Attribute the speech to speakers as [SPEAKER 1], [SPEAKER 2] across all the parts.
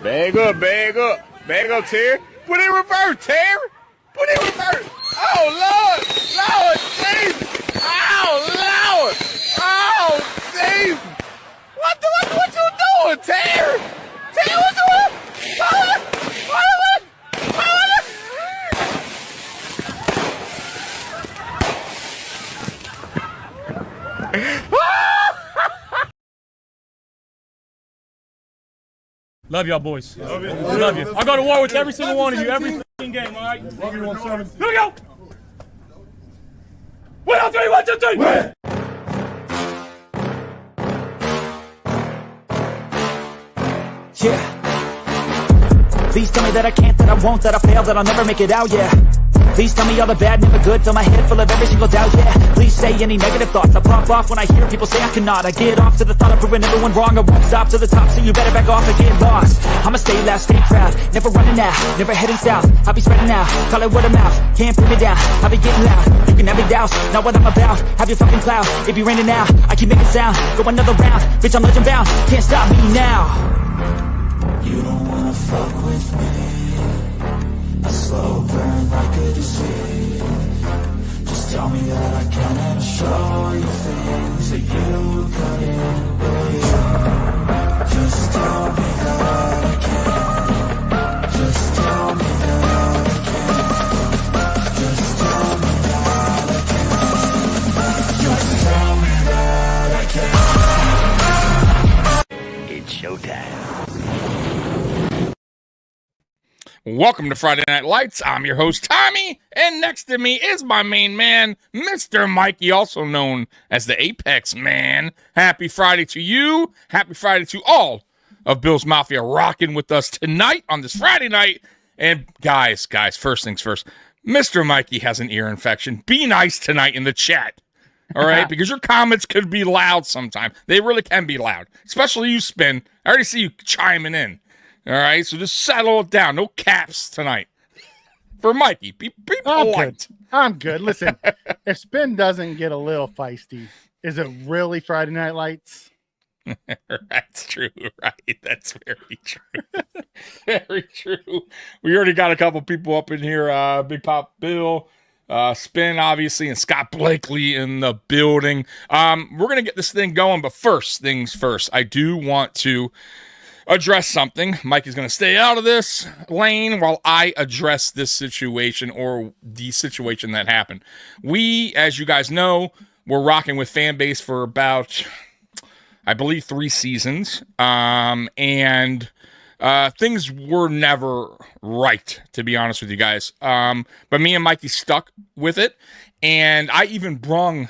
[SPEAKER 1] Bag up, bag up. Bag up, Terry. Put it in reverse, Terry. Put it in reverse. Oh, Lord. Lord, Jesus. Oh, Lord. Oh, Jesus. What you doing, Terry? Terry, what you doing? What?
[SPEAKER 2] Love y'all, boys. Love you. Love you. I'll go to war with every single one of you, every game, all right? Love you, 1-7. Here we go. 1, 2, 3, 1, 2, 3. Win.
[SPEAKER 3] Yeah. Please tell me that I can't, that I won't, that I fail, that I'll never make it out, yeah. Please tell me all the bad, never good, fill my head full of every single doubt, yeah. Please say any negative thoughts, I pop off when I hear people say I cannot. I get off to the thought of proving everyone wrong, I won't stop to the top, so you better back off and get lost. I'ma stay loud, stay proud, never running out, never heading south. I'll be spreading out, call it word of mouth, can't put me down, I'll be getting loud. You can have me douse, not what I'm about, have your fucking clout. It be raining now, I keep making sound, go another round, bitch I'm legend bound, can't stop me now. You don't wanna fuck with me, a slow burn like a disease. Just tell me that I can and I'll show you things that you couldn't believe. Just tell me that I can. Just tell me that I can. Just tell me that I can. Just tell me that I can.
[SPEAKER 1] It's showtime. Welcome to Friday Night Lights. I'm your host, Tommy, and next to me is my main man, Mr. Mikey, also known as the Apex Man. Happy Friday to you. Happy Friday to all of Bill's Mafia rocking with us tonight on this Friday night. And guys, first things first, Mr. Mikey has an ear infection. Be nice tonight in the chat, all right? Because your comments could be loud sometimes. They really can be loud, especially you, Spin. I already see you chiming in. All right, so just settle it down. No caps tonight. For Mikey, be polite.
[SPEAKER 4] I'm good. Listen, if Spin doesn't get a little feisty, is it really Friday Night Lights?
[SPEAKER 1] That's true, right? That's very true. Very true. We already got a couple people up in here. Big Pop Bill, Spin, obviously, and Scott Blakely in the building. We're going to get this thing going, but first things first, I do want to address something. Mike is going to stay out of this lane while I address this situation or the situation that happened. We, as you guys know, were rocking with fan base for about, I believe, 3 seasons. And things were never right, to be honest with you guys. But me and Mikey stuck with it. And I even brung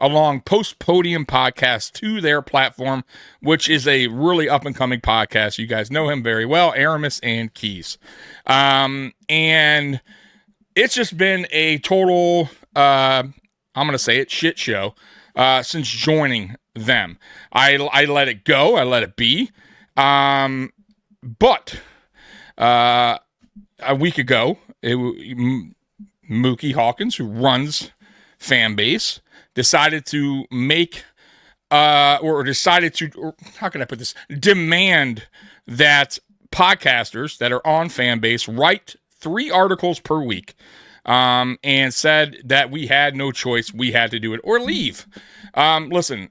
[SPEAKER 1] along Post-Podium Podcast to their platform, which is a really up-and-coming podcast. You guys know him very well, Aramis and Keys. And it's just been a total, I'm going to say it, shit show since joining them. I let it go. I let it be. But a week ago, Mookie Hawkins, who runs fan base, decided to make, how can I put this? Demand that podcasters that are on Fanbase write 3 articles per week, and said that we had no choice. We had to do it or leave. Listen,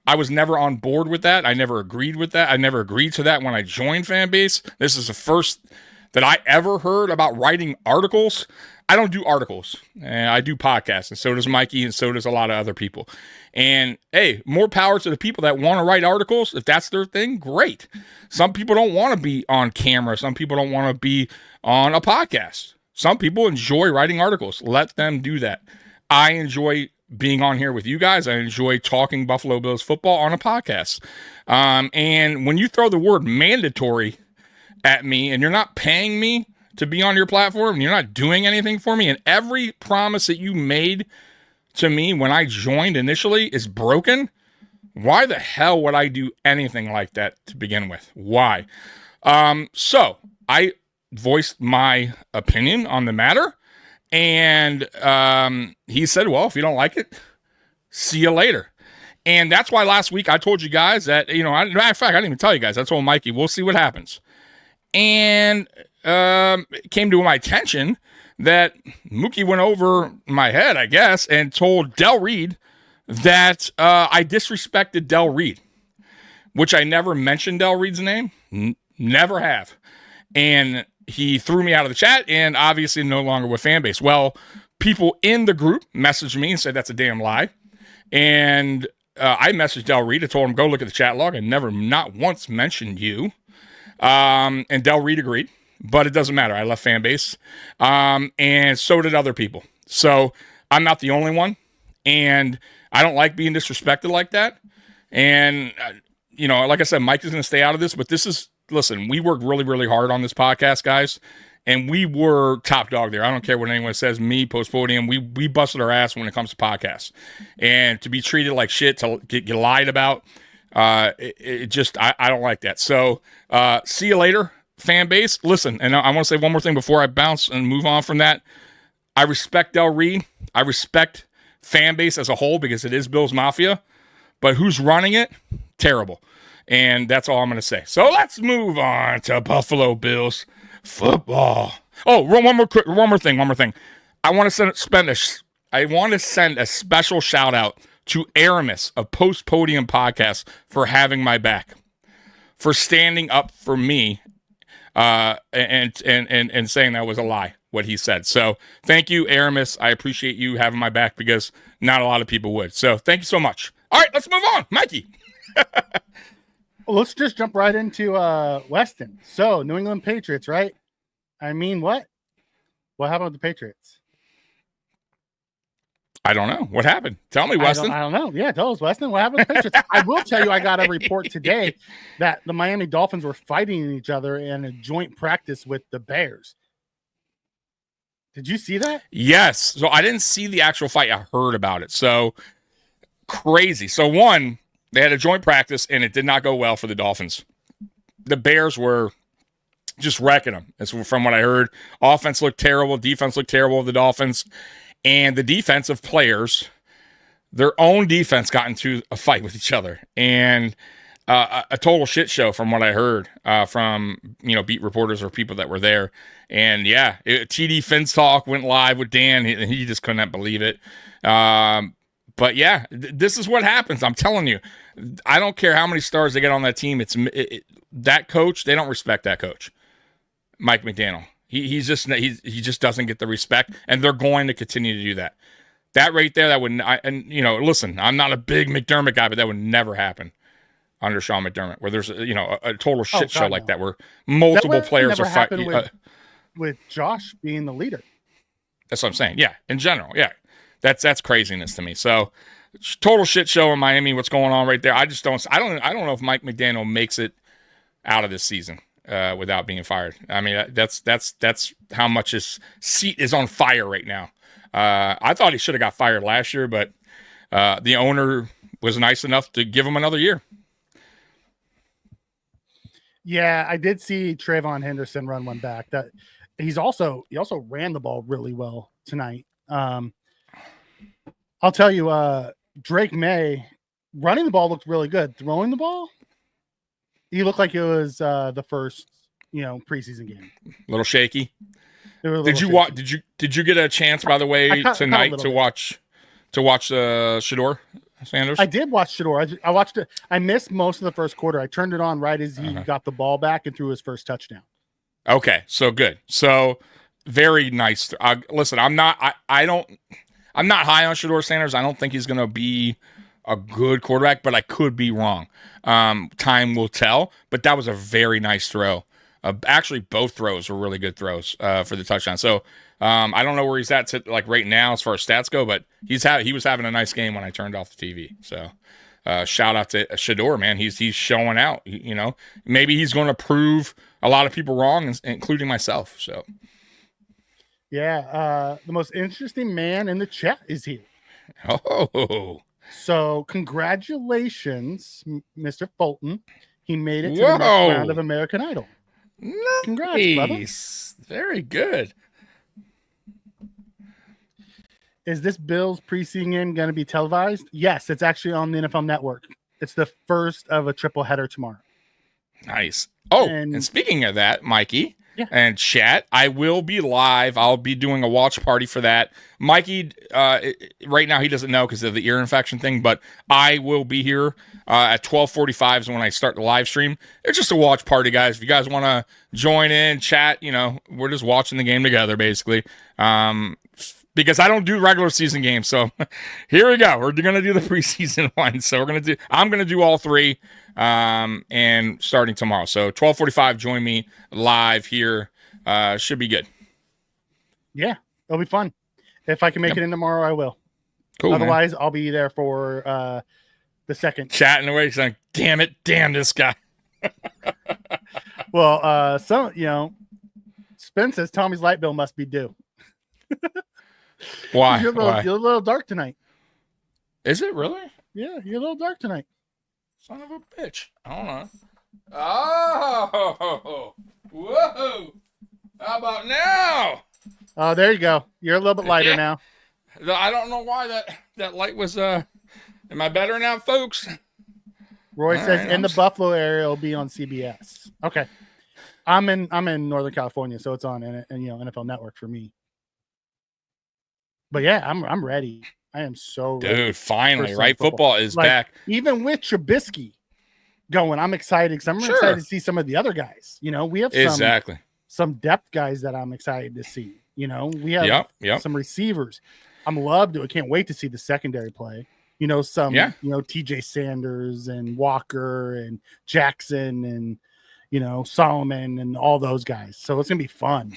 [SPEAKER 1] I was never on board with that. I never agreed with that. I never agreed to that when I joined Fanbase. This is the first that I ever heard about writing articles. I don't do articles. I do podcasts, and so does Mikey, and so does a lot of other people. And, hey, more power to the people that want to write articles. If that's their thing, great. Some people don't want to be on camera. Some people don't want to be on a podcast. Some people enjoy writing articles. Let them do that. I enjoy being on here with you guys. I enjoy talking Buffalo Bills football on a podcast. And when you throw the word mandatory at me and you're not paying me to be on your platform, and you're not doing anything for me, and every promise that you made to me when I joined initially is broken, why the hell would I do anything like that to begin with? Why? So I voiced my opinion on the matter, and he said, well, if you don't like it, see you later. And that's why last week I told you guys that, matter of fact, I didn't even tell you guys. I told Mikey, we'll see what happens. And it came to my attention that Mookie went over my head, I guess, and told Del Reed that I disrespected Del Reed, which I never mentioned Del Reed's name. Never have. And he threw me out of the chat and obviously no longer with Fanbase. Well, people in the group messaged me and said that's a damn lie. And I messaged Del Reed and told him, go look at the chat log. I never, not once mentioned you. And Del Reed agreed, but it doesn't matter. I left Fanbase. And so did other people. So I'm not the only one. And I don't like being disrespected like that. And, like I said, Mike is going to stay out of this, but this is, listen, we worked really, really hard on this podcast, guys. And we were top dog there. I don't care what anyone says. Me, Post Podium, we busted our ass when it comes to podcasts. And to be treated like shit, to get lied about, it just, I don't like that. So, see you later, fan base. Listen, and I want to say one more thing before I bounce and move on from that. I respect Del Reed. I respect fan base as a whole because it is Bills Mafia. But who's running it? Terrible. And that's all I'm going to say. So let's move on to Buffalo Bills football. Oh, one more thing. I want to send a special shout out to Aramis of Post Podium Podcast for having my back, for standing up for me, and saying that was a lie, what he said. So thank you, Aramis. I appreciate you having my back because not a lot of people would. So thank you so much. All right, let's move on. Mikey.
[SPEAKER 4] Well, let's just jump right into Weston. So, New England Patriots, right? I mean, what? What happened with the Patriots?
[SPEAKER 1] I don't know. What happened? Tell me, Weston.
[SPEAKER 4] I don't know. Yeah, tell us, Weston. What happened with the Patriots? I will tell you, I got a report today that the Miami Dolphins were fighting each other in a joint practice with the Bears. Did you see that?
[SPEAKER 1] Yes. So I didn't see the actual fight. I heard about it. So crazy. So one, they had a joint practice, and it did not go well for the Dolphins. The Bears were just wrecking them. That's from what I heard. Offense looked terrible. Defense looked terrible of the Dolphins. And the defensive players, their own defense got into a fight with each other. And a total shit show from what I heard from, beat reporters or people that were there. And, yeah, TD Finstock went live with Dan. He just couldn't believe it. But yeah, this is what happens. I'm telling you, I don't care how many stars they get on that team. That coach. They don't respect that coach, Mike McDaniel. He just doesn't get the respect, and they're going to continue to do that. That right there, that would. Listen, I'm not a big McDermott guy, but that would never happen under Sean McDermott, where there's a total shit show like that, where multiple players are fighting
[SPEAKER 4] with Josh being the leader.
[SPEAKER 1] That's what I'm saying. Yeah, in general, yeah. That's craziness to me. So, total shit show in Miami. What's going on right there? I just don't. I don't know if Mike McDaniel makes it out of this season without being fired. I mean, that's how much his seat is on fire right now. I thought he should have got fired last year, but the owner was nice enough to give him another year.
[SPEAKER 4] Yeah, I did see Trayvon Henderson run one back. That he also ran the ball really well tonight. I'll tell you, Drake May running the ball looked really good. Throwing the ball, he looked like it was the first, preseason game.
[SPEAKER 1] A little shaky. Did you get a chance, by the way, tonight to watch Shador Sanders?
[SPEAKER 4] I did watch Shador. I watched it. I missed most of the first quarter. I turned it on right as he got the ball back and threw his first touchdown.
[SPEAKER 1] Okay, so good. So very nice. Listen, I'm not high on Shador Sanders. I don't think he's going to be a good quarterback, but I could be wrong. Time will tell. But that was a very nice throw. Actually, both throws were really good throws for the touchdown. So I don't know where he's at right now as far as stats go, but he was having a nice game when I turned off the TV. So shout out to Shador, man. He's showing out. Maybe he's going to prove a lot of people wrong, including myself. So.
[SPEAKER 4] Yeah, the most interesting man in the chat is here.
[SPEAKER 1] Oh.
[SPEAKER 4] So congratulations, Mr. Fulton. He made it to the next round of American Idol.
[SPEAKER 1] Nice.
[SPEAKER 4] Congrats, brother.
[SPEAKER 1] Very good.
[SPEAKER 4] Is this Bills preseason game going to be televised? Yes, it's actually on the NFL Network. It's the first of a triple header tomorrow.
[SPEAKER 1] Nice. Oh, and speaking of that, Mikey and chat, I will be live. I'll be doing a watch party for that. Mikey, right now he doesn't know because of the ear infection thing, but I will be here at 12:45 is when I start the live stream. It's just a watch party, guys. If you guys want to join in, chat, we're just watching the game together, basically. Because I don't do regular season games, so here we go. We're gonna do the preseason one. So I'm gonna do all three, and starting tomorrow. So 12:45, join me live here. Should be good.
[SPEAKER 4] Yeah, it'll be fun. If I can make it in tomorrow, I will.
[SPEAKER 1] Cool.
[SPEAKER 4] Otherwise, I'll be there for the second.
[SPEAKER 1] Chatting away, saying, "Damn this guy."
[SPEAKER 4] Well, Spence says Tommy's light bill must be due.
[SPEAKER 1] Why?
[SPEAKER 4] You're a little dark tonight.
[SPEAKER 1] Is it really?
[SPEAKER 4] Yeah, you're a little dark tonight.
[SPEAKER 1] Son of a bitch. Hold on. Oh, whoa. How about now?
[SPEAKER 4] Oh, there you go. You're a little bit lighter now.
[SPEAKER 1] I don't know why that light was, am I better now, folks?
[SPEAKER 4] Roy says in the Buffalo area, it'll be on CBS. Okay. I'm in Northern California, so it's on NFL Network for me. But yeah, I'm ready. I am so ready.
[SPEAKER 1] Dude, finally, right? Football is back.
[SPEAKER 4] Even with Trubisky going, I'm excited because I'm excited to see some of the other guys. We have some depth guys that I'm excited to see. We have some receivers. I can't wait to see the secondary play. TJ Sanders and Walker and Jackson and Solomon and all those guys. So it's gonna be fun.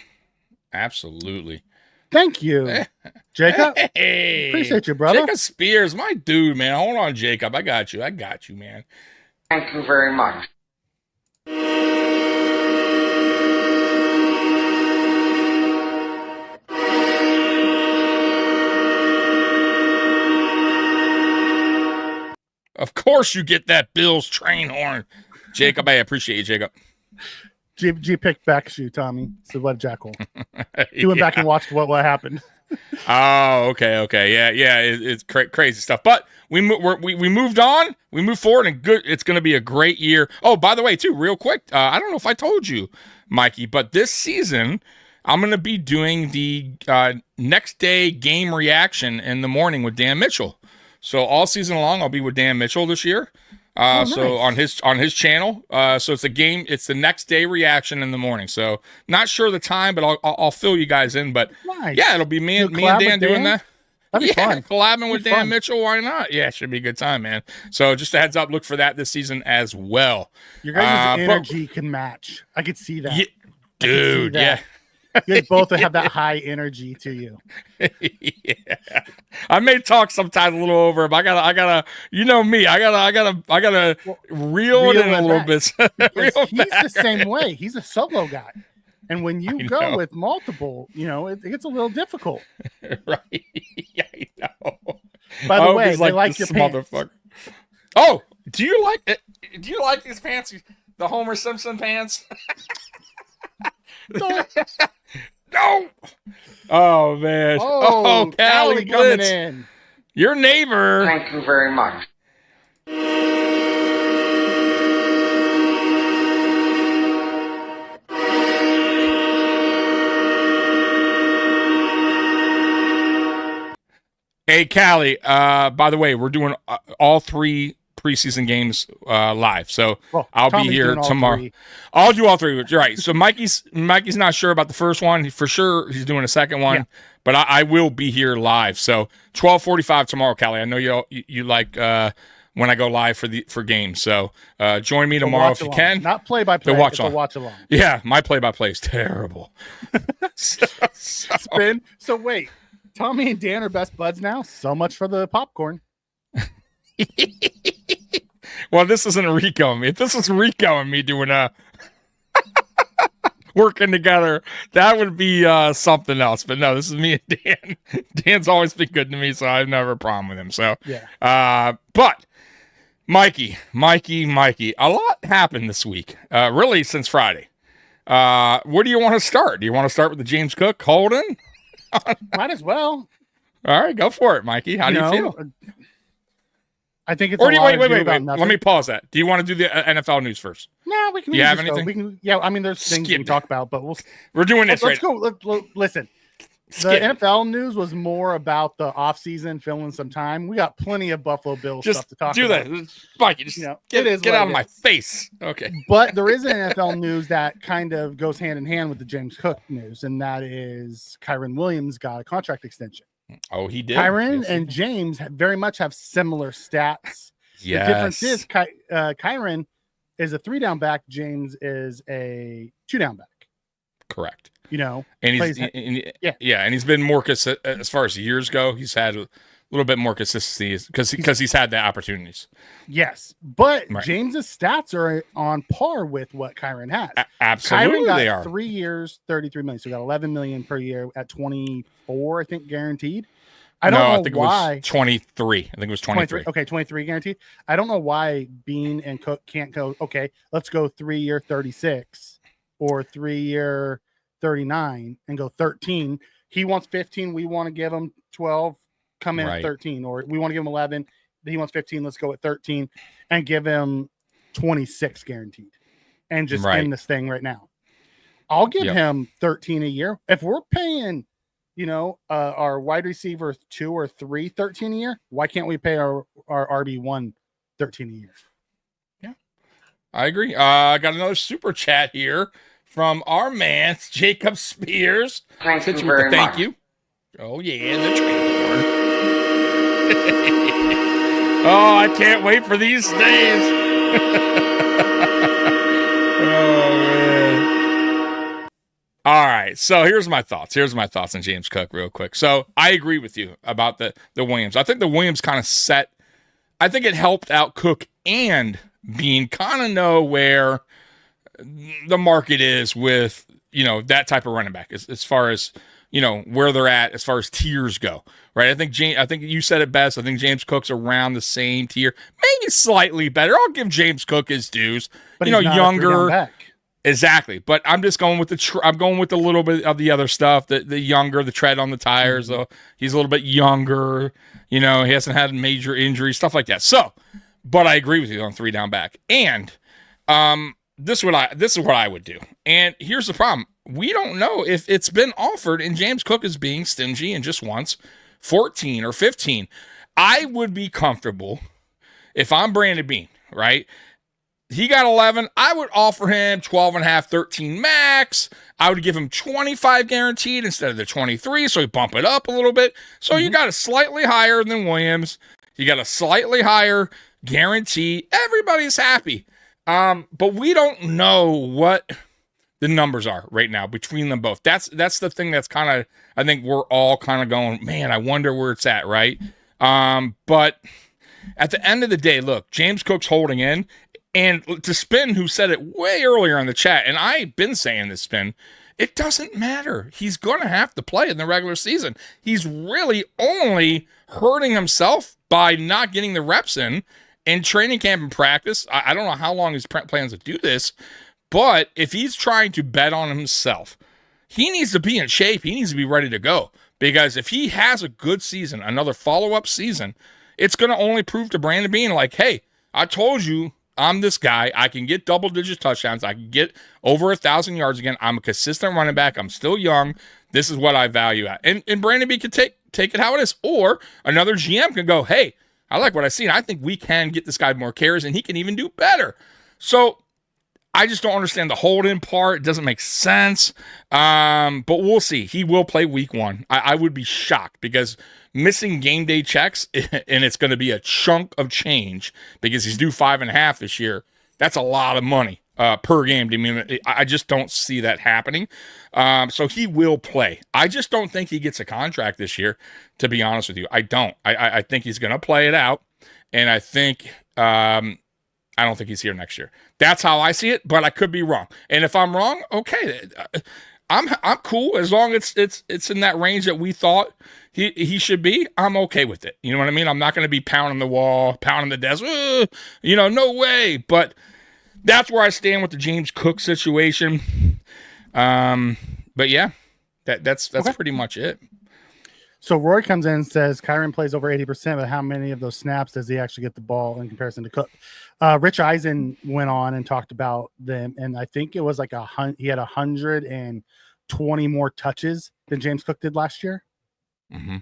[SPEAKER 1] Absolutely.
[SPEAKER 4] Thank you, Jacob.
[SPEAKER 1] Hey,
[SPEAKER 4] appreciate you, brother.
[SPEAKER 1] Jacob Spears, my dude, man. Hold on, Jacob. I got you, man.
[SPEAKER 5] Thank you very much.
[SPEAKER 1] Of course you get that Bills train horn. Jacob, I appreciate you, Jacob.
[SPEAKER 4] G picked back you, Tommy. So what Jackal? He went back and watched what happened.
[SPEAKER 1] Oh, okay. Yeah. It's crazy stuff. But we moved on. We moved forward, and good. It's going to be a great year. Oh, by the way, too, real quick. I don't know if I told you, Mikey, but this season I'm going to be doing the next day game reaction in the morning with Dan Mitchell. So all season long, I'll be with Dan Mitchell this year.
[SPEAKER 4] Nice.
[SPEAKER 1] So on his channel, so it's the next day reaction in the morning. So not sure the time, but I'll fill you guys in. But
[SPEAKER 4] nice.
[SPEAKER 1] Yeah, it'll be me and Dan doing that.
[SPEAKER 4] That'd be fun.
[SPEAKER 1] Collabing with Dan Mitchell. Why not? Yeah, it should be a good time, man. So just a heads up, look for that this season as well.
[SPEAKER 4] Your guys' energy can match. I could see that.
[SPEAKER 1] Yeah, dude, yeah.
[SPEAKER 4] You guys both have that high energy to you.
[SPEAKER 1] Yeah. I may talk sometimes a little over him. I gotta, you know me. I gotta reel it in a little bit.
[SPEAKER 4] He's the same way. He's a solo guy, and when you go with multiple, it gets a little difficult.
[SPEAKER 1] Right? Yeah, I know.
[SPEAKER 4] By the way, they like your pants.
[SPEAKER 1] Oh, do you like it? Do you like these pants? The Homer Simpson pants? No. Oh man.
[SPEAKER 4] Oh, Callie coming in.
[SPEAKER 1] Your neighbor.
[SPEAKER 5] Thank you very much.
[SPEAKER 1] Hey, Callie. By the way, we're doing all three preseason games live, so I'll
[SPEAKER 4] Tommy's
[SPEAKER 1] be here tomorrow. 3. I'll do all 3. You're right. So Mikey's not sure about the first one. For sure, he's doing a second one, but I will be here live. So 12:45 tomorrow, Callie. I know you like when I go live for games. So join me tomorrow if you can.
[SPEAKER 4] Not play by play. Watch along.
[SPEAKER 1] Yeah, my play by play is terrible.
[SPEAKER 4] So wait, Tommy and Dan are best buds now. So much for the popcorn.
[SPEAKER 1] Well, this isn't Rico. If this is Rico and me doing working together, that would be something else. But no, this is me and Dan. Dan's always been good to me, so I've never a problem with him. So
[SPEAKER 4] yeah.
[SPEAKER 1] But Mikey, a lot happened this week. Really since Friday. Where do you want to start? Do you want to start with the James Cook holding?
[SPEAKER 4] Might as well.
[SPEAKER 1] All right, go for it, Mikey. How do you feel?
[SPEAKER 4] I think it's
[SPEAKER 1] Or
[SPEAKER 4] a
[SPEAKER 1] do you
[SPEAKER 4] lot
[SPEAKER 1] wait?
[SPEAKER 4] ado about
[SPEAKER 1] Let
[SPEAKER 4] nothing.
[SPEAKER 1] me pause that. Do you want to do the NFL news first?
[SPEAKER 4] No, we can.
[SPEAKER 1] Do you have
[SPEAKER 4] just go.
[SPEAKER 1] anything?
[SPEAKER 4] We can. Yeah, I mean, there's things we
[SPEAKER 1] Skip
[SPEAKER 4] can talk about, but
[SPEAKER 1] We're doing this
[SPEAKER 4] let's
[SPEAKER 1] right.
[SPEAKER 4] go. Listen, the
[SPEAKER 1] Skip it.
[SPEAKER 4] NFL news was more about the offseason, filling some time. We got plenty of Buffalo Bills
[SPEAKER 1] Just
[SPEAKER 4] stuff to talk
[SPEAKER 1] do
[SPEAKER 4] about.
[SPEAKER 1] that. Mikey, just
[SPEAKER 4] You know,
[SPEAKER 1] get
[SPEAKER 4] it is
[SPEAKER 1] get
[SPEAKER 4] what
[SPEAKER 1] out
[SPEAKER 4] it
[SPEAKER 1] of my
[SPEAKER 4] is.
[SPEAKER 1] face. Okay.
[SPEAKER 4] But there is an NFL news that kind of goes hand in hand with the James Cook news, and that is Kyron Williams got a contract extension.
[SPEAKER 1] Oh, he did.
[SPEAKER 4] Kyron
[SPEAKER 1] Yes, he
[SPEAKER 4] and
[SPEAKER 1] did.
[SPEAKER 4] James very much have similar stats.
[SPEAKER 1] Yes.
[SPEAKER 4] The difference is Kyron is a 3-down back. James is a 2-down back.
[SPEAKER 1] Correct.
[SPEAKER 4] You know,
[SPEAKER 1] And he's
[SPEAKER 4] yeah.
[SPEAKER 1] and he's been more as far as years go. He's had a little bit more consistency because he's had the opportunities.
[SPEAKER 4] Yes, but
[SPEAKER 1] Right.
[SPEAKER 4] James's stats are on par with what Kyron has.
[SPEAKER 1] Absolutely,
[SPEAKER 4] Kyron got
[SPEAKER 1] they are.
[SPEAKER 4] 3 years, 33 million. So he got 11 million per year at 24, I think, guaranteed. I don't know
[SPEAKER 1] I think
[SPEAKER 4] why.
[SPEAKER 1] it was 23. I think it was 23.
[SPEAKER 4] Okay, 23 guaranteed. I don't know why Bean and Cook can't go, okay, let's go 3-year 36 or 3-year 39 and go 13. He wants 15. We want to give him 12. Come in
[SPEAKER 1] Right.
[SPEAKER 4] at 13. Or we want to give him 11. He wants 15. Let's go at 13 and give him 26 guaranteed and just
[SPEAKER 1] Right.
[SPEAKER 4] end this thing right now. I'll give
[SPEAKER 1] Yep.
[SPEAKER 4] him 13 a year. If we're paying, our wide receiver 2 or 3 13 a year, why can't we pay our RB1 13 a year?
[SPEAKER 1] I agree. I got another super chat here from our man Jacob Spears.
[SPEAKER 5] Thank
[SPEAKER 1] Hit
[SPEAKER 5] you
[SPEAKER 1] you with the
[SPEAKER 5] very
[SPEAKER 1] thank
[SPEAKER 5] much.
[SPEAKER 1] you. Oh yeah, the trade board. Oh, I can't wait for these days. Oh man. All right, so here's my thoughts. On James Cook real quick. So I agree with you about the Williams. I think the Williams kind of set. I think it helped out Cook and Bean kind of know where the market is with that type of running back as far as where they're at as far as tiers go, right? I think you said it best. I think James Cook's around the same tier, maybe slightly better. I'll give James Cook his dues.
[SPEAKER 4] But he's not a 3-down
[SPEAKER 1] Younger,
[SPEAKER 4] back.
[SPEAKER 1] exactly. But I'm just going with I'm going with a little bit of the other stuff. The younger, the tread on the tires. Though he's a little bit younger. He hasn't had major injuries, stuff like that. So, but I agree with you on 3-down back. And this is what I would do. And here's the problem. We don't know if it's been offered and James Cook is being stingy and just wants 14 or 15. I would be comfortable if I'm Brandon Bean, right? He got 11. I would offer him 12 and a half, 13 max. I would give him 25 guaranteed instead of the 23, so we bump it up a little bit. So you got a slightly higher than Williams. You got a slightly higher guarantee. Everybody's happy. But we don't know what the numbers are right now between them both. That's the thing that's kind of, I think we're all kind of going, man, I wonder where it's at, right? But at the end of the day, look, James Cook's holding in. And to Spin, who said it way earlier in the chat, and I've been saying this, Spin, it doesn't matter. He's going to have to play in the regular season. He's really only hurting himself by not getting the reps in training camp and practice. I don't know how long his plans to do this, but if he's trying to bet on himself, he needs to be in shape. He needs to be ready to go. Because if he has a good season, another follow-up season, it's going to only prove to Brandon Bean, like, hey, I told you, I'm this guy. I can get double-digit touchdowns. I can get over 1,000 yards again. I'm a consistent running back. I'm still young. This is what I value at. And Brandon B can take it how it is. Or another GM can go, hey, I like what I see. I think we can get this guy more carries, and he can even do better. So I just don't understand the hold-in part. It doesn't make sense. But we'll see. He will play week 1. I would be shocked because missing game day checks, and it's going to be a chunk of change because he's due 5.5 this year. That's a lot of money per game. I just don't see that happening. So he will play. I just don't think he gets a contract this year, to be honest with you. I don't. I think he's going to play it out, and I think I don't think he's here next year. That's how I see it, but I could be wrong. And if I'm wrong, okay. I'm cool as long as it's in that range that we thought he should be. I'm okay with it. You know what I mean? I'm not going to be pounding the wall, pounding the desk. No way. But that's where I stand with the James Cook situation. But yeah, that's
[SPEAKER 4] Okay.
[SPEAKER 1] pretty much it.
[SPEAKER 4] So Roy comes in and says Kyron plays over 80%, but how many of those snaps does he actually get the ball in comparison to Cook? Rich Eisen went on and talked about them, and I think it was like he had 120 more touches than James Cook did last year.
[SPEAKER 1] Mm-hmm.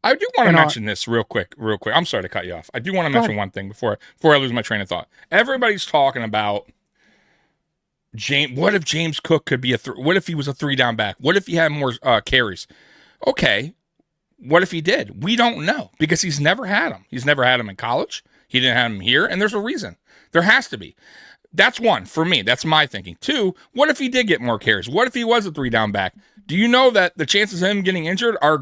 [SPEAKER 1] I do want to mention this real quick. I'm sorry to cut you off. I do want to mention one thing before I lose my train of thought. Everybody's talking about James. What if James Cook could be what if he was a 3-down back? What if he had more carries? Okay. What if he did? We don't know because he's never had him. He's never had him in college. He didn't have him here, and there's a reason. There has to be. That's one for me. That's my thinking. Two, what if he did get more carries? What if he was a 3-down back? Do you know that the chances of him getting injured are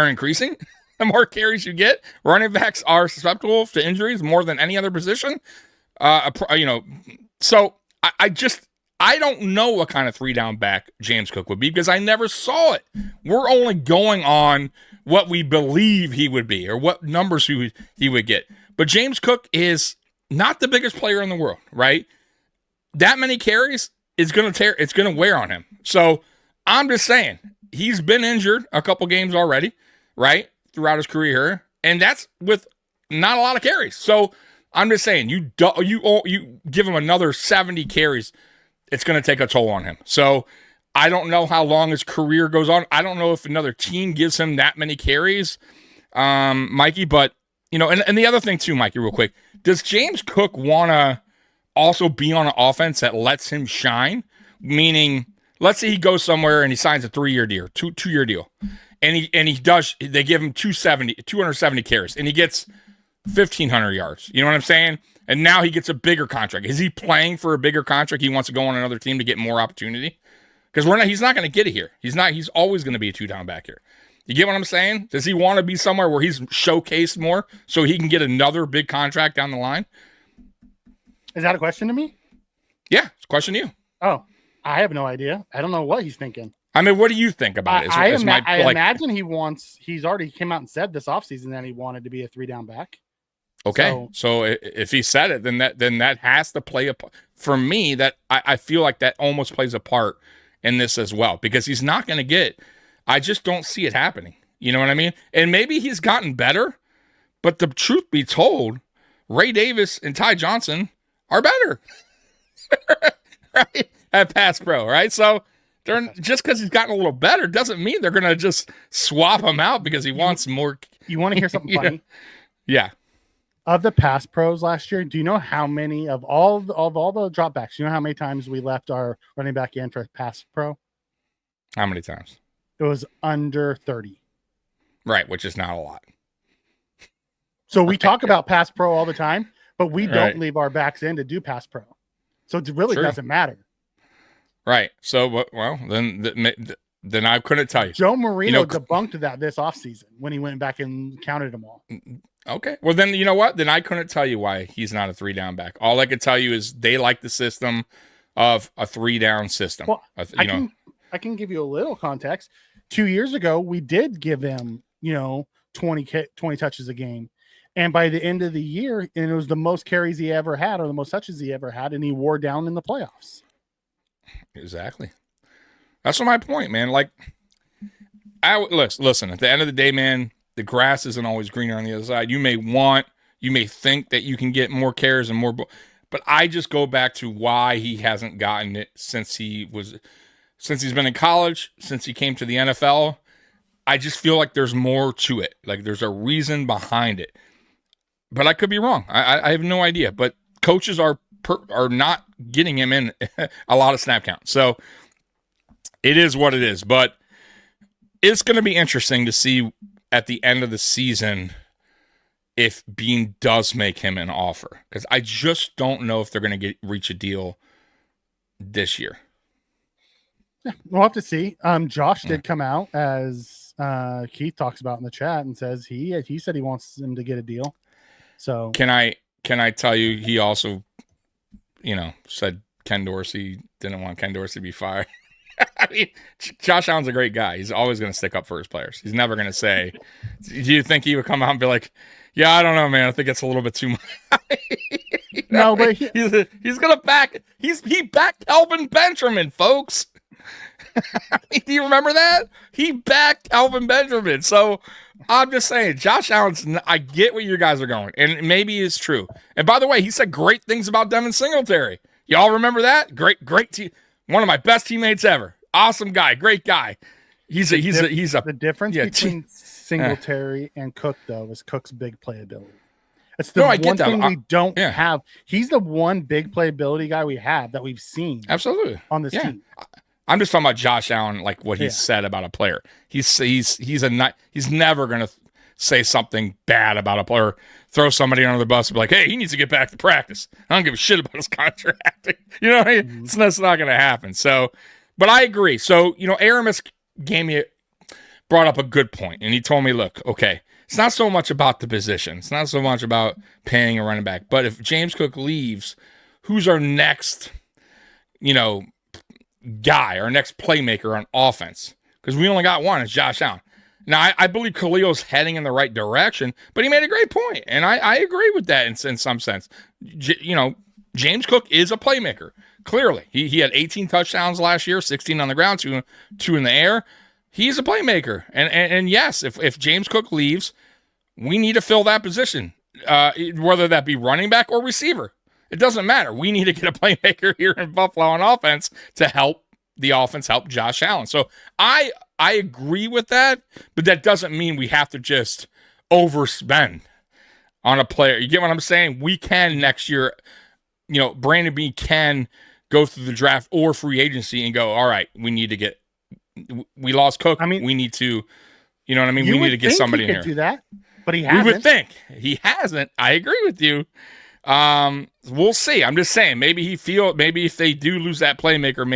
[SPEAKER 1] increasing? The more carries you get, running backs are susceptible to injuries more than any other position. So I don't know what kind of 3-down back James Cook would be because I never saw it. We're only going on what we believe he would be or what numbers he would get. But James Cook is not the biggest player in the world, right? That many carries is going to wear on him. So I'm just saying he's been injured a couple games already, right? Throughout his career, and that's with not a lot of carries. So I'm just saying you give him another 70 carries, it's going to take a toll on him. So I don't know how long his career goes on. I don't know if another team gives him that many carries, Mikey. But and the other thing too, Mikey, real quick, does James Cook want to also be on an offense that lets him shine? Meaning, let's say he goes somewhere and he signs a 3-year deal, two-year deal, and they give him 270 carries, and he gets 1,500 yards. You know what I'm saying? And now he gets a bigger contract. Is he playing for a bigger contract? He wants to go on another team to get more opportunity? Because he's not going to get it here. He's always going to be a 2-down back here. You get what I'm saying? Does he want to be somewhere where he's showcased more so he can get another big contract down the line?
[SPEAKER 4] Is that a question to me?
[SPEAKER 1] Yeah, it's a question to you.
[SPEAKER 4] Oh, I have no idea. I don't know what he's thinking.
[SPEAKER 1] I mean, what do you think about it?
[SPEAKER 4] I imagine he's already came out and said this offseason that he wanted to be a 3-down back.
[SPEAKER 1] Okay, so if he said it, then that has to play a part. For me, that I feel like that almost plays a part in this as well because he's not going to get. I just don't see it happening. You know what I mean? And maybe he's gotten better, but the truth be told, Ray Davis and Ty Johnson are better, right? At pass pro, right? So they're just because he's gotten a little better doesn't mean they're going to just swap him out because he wants more.
[SPEAKER 4] You want to hear something funny?
[SPEAKER 1] Yeah.
[SPEAKER 4] Of the pass pros last year, do you know how many of all the dropbacks? You know how many times we left our running back in for a pass pro?
[SPEAKER 1] How many times?
[SPEAKER 4] It was under 30.
[SPEAKER 1] Right, which is not a lot.
[SPEAKER 4] So we talk about pass pro all the time, but we don't leave our backs in to do pass pro. So it really doesn't matter. Right.
[SPEAKER 1] So, well, then I couldn't tell you.
[SPEAKER 4] Joe Marino debunked that this offseason when he went back and counted them all.
[SPEAKER 1] Okay. Well, then you know what? Then I couldn't tell you why he's not a 3-down back. All I could tell you is they like the system of a 3-down system.
[SPEAKER 4] Well, I can give you a little context. 2 years ago, we did give him, 20 touches a game. And by the end of the year, and it was the most carries he ever had or the most touches he ever had, and he wore down in the playoffs.
[SPEAKER 1] Exactly. That's my point, man. Like, listen, at the end of the day, man, the grass isn't always greener on the other side. You may think that you can get more carries and more, but I just go back to why he hasn't gotten it since he's been in college, since he came to the NFL. I just feel like there's more to it. Like there's a reason behind it, but I could be wrong. I have no idea, but coaches are not getting him in a lot of snap count. So it is what it is, but it's going to be interesting to see at the end of the season if Bean does make him an offer, because I just don't know if they're going to reach a deal this year.
[SPEAKER 4] Yeah, we'll have to see. Josh did come out, as Keith talks about in the chat, and says he said he wants him to get a deal. So
[SPEAKER 1] can I tell you, he also, said Ken Dorsey didn't want Ken Dorsey to be fired. I mean, Josh Allen's a great guy. He's always going to stick up for his players. He's never going to say, do you think he would come out and be like, yeah, I don't know, man. I think it's a little bit too much.
[SPEAKER 4] No, but
[SPEAKER 1] he's going to back. He backed Kelvin Benjamin, folks. Do you remember that? He backed Alvin Benjamin. So I'm just saying, Josh Allen's, I get where you guys are going, and maybe it's true. And by the way, he said great things about Devin Singletary. Y'all remember that? Great team. One of my best teammates ever. Awesome guy. Great guy. He's a
[SPEAKER 4] The difference between Singletary and Cook, though, is Cook's big playability. It's the one thing we don't have. He's the one big playability guy we have that we've seen
[SPEAKER 1] absolutely
[SPEAKER 4] on this team.
[SPEAKER 1] I'm just talking about Josh Allen, like what he said about a player. He's never gonna say something bad about a player, throw somebody under the bus and be like, hey, he needs to get back to practice. I don't give a shit about his contract. You know what I mean? That's not gonna happen. So, but I agree. So, Aramis brought up a good point, and he told me, look, okay, it's not so much about the position. It's not so much about paying a running back. But if James Cook leaves, who's our next, guy, our next playmaker on offense? Because we only got one. It's Josh Allen. Now, I believe Khalil's heading in the right direction, but he made a great point, and I agree with that in some sense. James Cook is a playmaker, clearly. He had 18 touchdowns last year, 16 on the ground, two in the air. He's a playmaker. And yes, if James Cook leaves, we need to fill that position, whether that be running back or receiver. It doesn't matter. We need to get a playmaker here in Buffalo on offense to help the offense, help Josh Allen. So I agree with that, but that doesn't mean we have to just overspend on a player. You get what I'm saying? We can next year, Brandon B can go through the draft or free agency and go, all right, we lost Cook. I mean, we need to, we need to get somebody in here.
[SPEAKER 4] Do that, but he hasn't.
[SPEAKER 1] We would think he hasn't. I agree with you. We'll see. I'm just saying, maybe if they do lose that playmaker,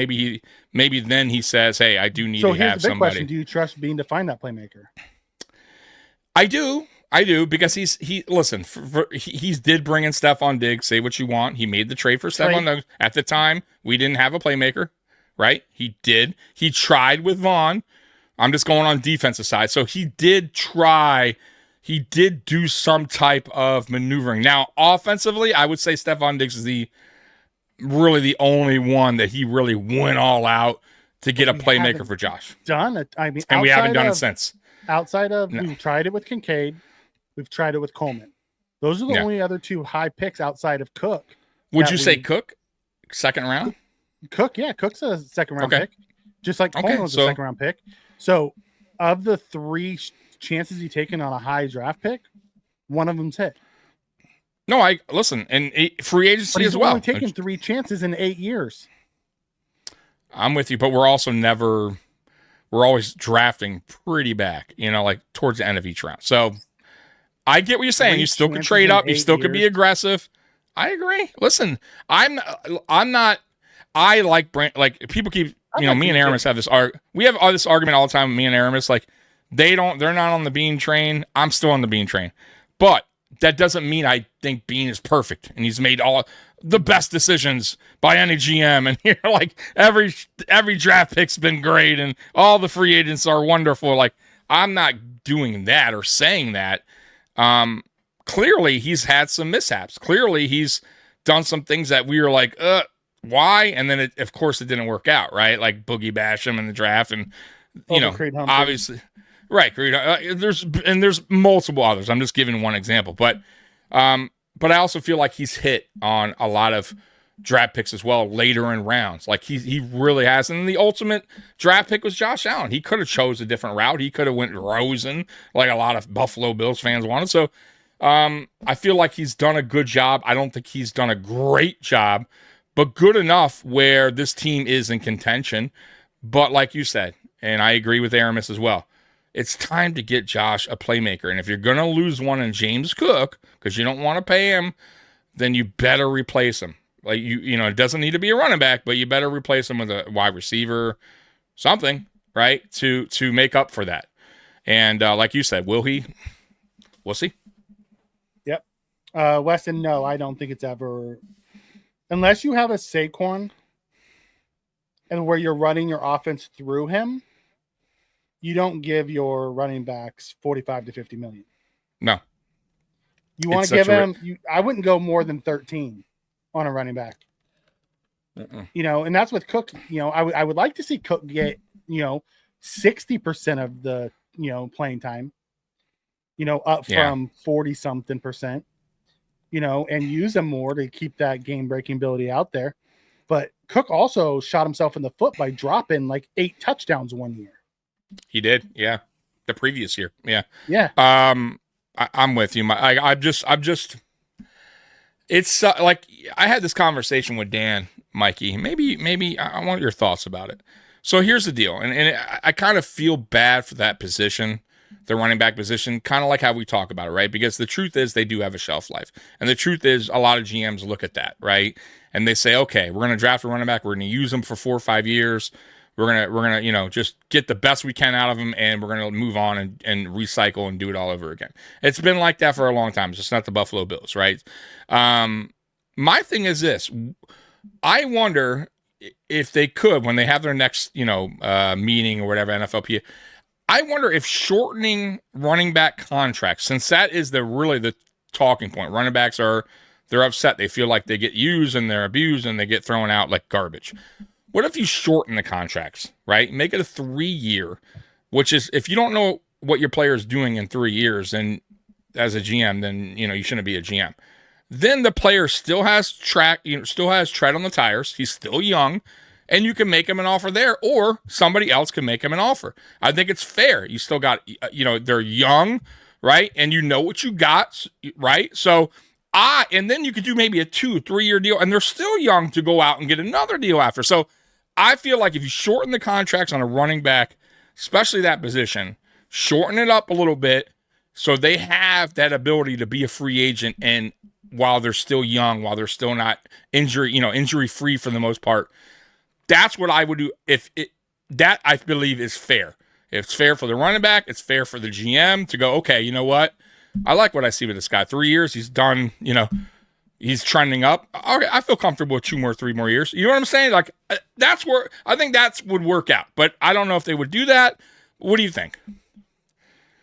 [SPEAKER 1] maybe then he says, hey, I do need to have somebody. So here's the big question: do you trust Bean to find that playmaker? I do, because he's did bring in Stephon Diggs. Say what you want. He made the trade for Stephon Diggs. At the time, we didn't have a playmaker. Right? He did. He tried with Vaughn. I'm just going on defensive side. So he did try. He did do some type of maneuvering. Now, offensively, I would say Stephon Diggs is really the only one that he really went all out to get a playmaker for Josh.
[SPEAKER 4] Done it. I mean,
[SPEAKER 1] and we haven't done it since.
[SPEAKER 4] Outside of we've tried it with Kincaid, we've tried it with Coleman. Those are the only other two high picks outside of Cook.
[SPEAKER 1] Would you say Cook, second round?
[SPEAKER 4] Cook, yeah, Cook's a second round pick, just like Coleman was a second round pick. So, of the three chances he's taken on a high draft pick, one of them's hit.
[SPEAKER 1] No, listen, and free agency as well.
[SPEAKER 4] He's only taken 3 chances in 8 years.
[SPEAKER 1] I'm with you, but we're always drafting pretty back, like towards the end of each round. So I get what you're saying. You still could trade up. You still could be aggressive. I agree. Listen, I'm not. I like people keep, me and Aramis have this we have all this argument all the time with me and Aramis, like they're not on the Bean train. I'm still on the Bean train. But that doesn't mean I think Bean is perfect and he's made all the best decisions by any GM, and like every draft pick's been great and all the free agents are wonderful. Like, I'm not doing that or saying that. Clearly he's had some mishaps. Clearly he's done some things that we were like, why? And then of course it didn't work out, right? Like Boogie Basham in the draft, and obviously, right? There's multiple others. I'm just giving one example, but I also feel like he's hit on a lot of draft picks as well later in rounds. Like he really has. And the ultimate draft pick was Josh Allen. He could have chose a different route. He could have went Rosen, like a lot of Buffalo Bills fans wanted. So I feel like he's done a good job. I don't think he's done a great job, but good enough where this team is in contention. But like you said, and I agree with Aramis as well, it's time to get Josh a playmaker. And if you're going to lose one in James Cook because you don't want to pay him, then you better replace him. Like, it doesn't need to be a running back, but you better replace him with a wide receiver, something, right, to make up for that. And like you said, will he? We'll see.
[SPEAKER 4] Yep. Weston, no, I don't think it's ever... Unless you have a Saquon and where you're running your offense through him, you don't give your running backs 45 to 50 million.
[SPEAKER 1] No.
[SPEAKER 4] You want to give him... I wouldn't go more than 13 on a running back. And that's with Cook. I would like to see Cook get 60% of the playing time. Up from 40 something percent. And use him more to keep that game breaking ability out there. But Cook also shot himself in the foot by dropping like 8 touchdowns one year.
[SPEAKER 1] He did, yeah. The previous year, yeah.
[SPEAKER 4] Yeah.
[SPEAKER 1] I'm with you. I'm just. It's like I had this conversation with Dan, Mikey. Maybe I want your thoughts about it. So here's the deal, and I kind of feel bad for that position, the running back position, kind of like how we talk about it, right? Because the truth is they do have a shelf life, and the truth is a lot of GMs look at that, right? And they say, okay, we're going to draft a running back, we're going to use them for 4 or 5 years. We're gonna just get the best we can out of them, and we're gonna move on and recycle and do it all over again. It's been like that for a long time. It's just not the Buffalo Bills, right? My thing is this: I wonder if they could, when they have their next meeting or whatever, NFLPA. I wonder if shortening running back contracts, since that is really the talking point. Running backs they're upset. They feel like they get used and they're abused and they get thrown out like garbage. What if you shorten the contracts, right? Make it a 3-year, which is, if you don't know what your player is doing in 3 years, and as a GM, then you shouldn't be a GM. Then the player still has tread on the tires. He's still young, and you can make him an offer there, or somebody else can make him an offer. I think it's fair. You still got, they're young, right? And you know what you got, right? So. And then you could do maybe a 2-3 year deal, and they're still young to go out and get another deal after. So I feel like if you shorten the contracts on a running back, especially that position, shorten it up a little bit so they have that ability to be a free agent, and while they're still young, while they're still not injury free for the most part, that's what I would do. That I believe is fair. If it's fair for the running back, it's fair for the GM to go, okay, you know what? I like what I see with this guy. 3 years, he's done, he's trending up. Okay, I feel comfortable with 3 more years. You know what I'm saying? Like, that's where I think that would work out. But I don't know if they would do that. What do you think?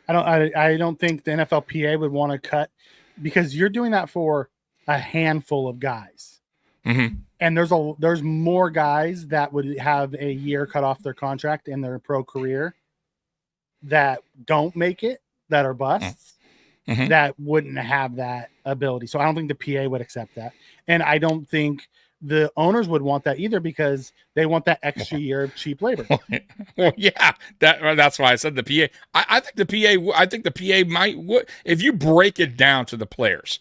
[SPEAKER 4] I don't think the NFLPA would want to cut, because you're doing that for a handful of guys.
[SPEAKER 1] Mm-hmm.
[SPEAKER 4] And there's more guys that would have a year cut off their contract in their pro career that don't make it, that are busts. Mm-hmm. That wouldn't have that ability. So I don't think the PA would accept that. And I don't think the owners would want that either, because they want that extra year of cheap labor.
[SPEAKER 1] Well, yeah, that's why I said the PA. I think the PA might, if you break it down to the players,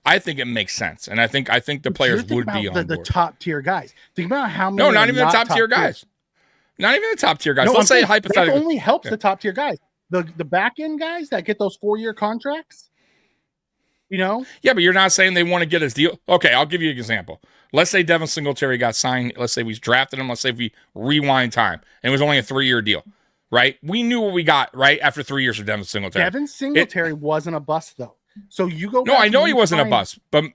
[SPEAKER 1] I think it makes sense. And I think the players would be on board.
[SPEAKER 4] The top tier guys. Think about how many.
[SPEAKER 1] No, not even the top tier guys. Not even the top tier guys.
[SPEAKER 4] No,
[SPEAKER 1] Let's say hypothetically.
[SPEAKER 4] It only helps the top tier guys. The back end guys that get those 4-year contracts,
[SPEAKER 1] Yeah, but you're not saying they want to get his deal. Okay, I'll give you an example. Let's say Devin Singletary got signed. Let's say we drafted him. Let's say we rewind time, and it was only a 3-year deal, right? We knew what we got, right, after 3 years of Devin Singletary.
[SPEAKER 4] Devin Singletary wasn't a bust, though. So you go.
[SPEAKER 1] No, I know he wasn't a bust, but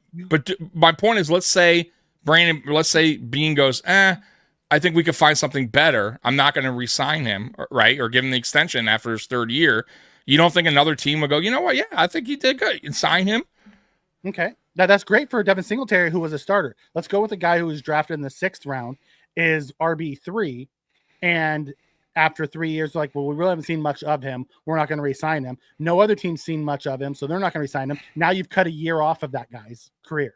[SPEAKER 1] my point is, let's say Bean goes, I think we could find something better. I'm not going to re-sign him, right, or give him the extension after his 3rd year. You don't think another team would go, you know what? Yeah, I think he did good. And sign him.
[SPEAKER 4] Okay. That's great for Devin Singletary, who was a starter. Let's go with the guy who was drafted in the 6th round, is RB3. And after 3 years, like, well, we really haven't seen much of him. We're not going to re-sign him. No other team's seen much of him, so they're not going to re-sign him. Now you've cut a year off of that guy's career.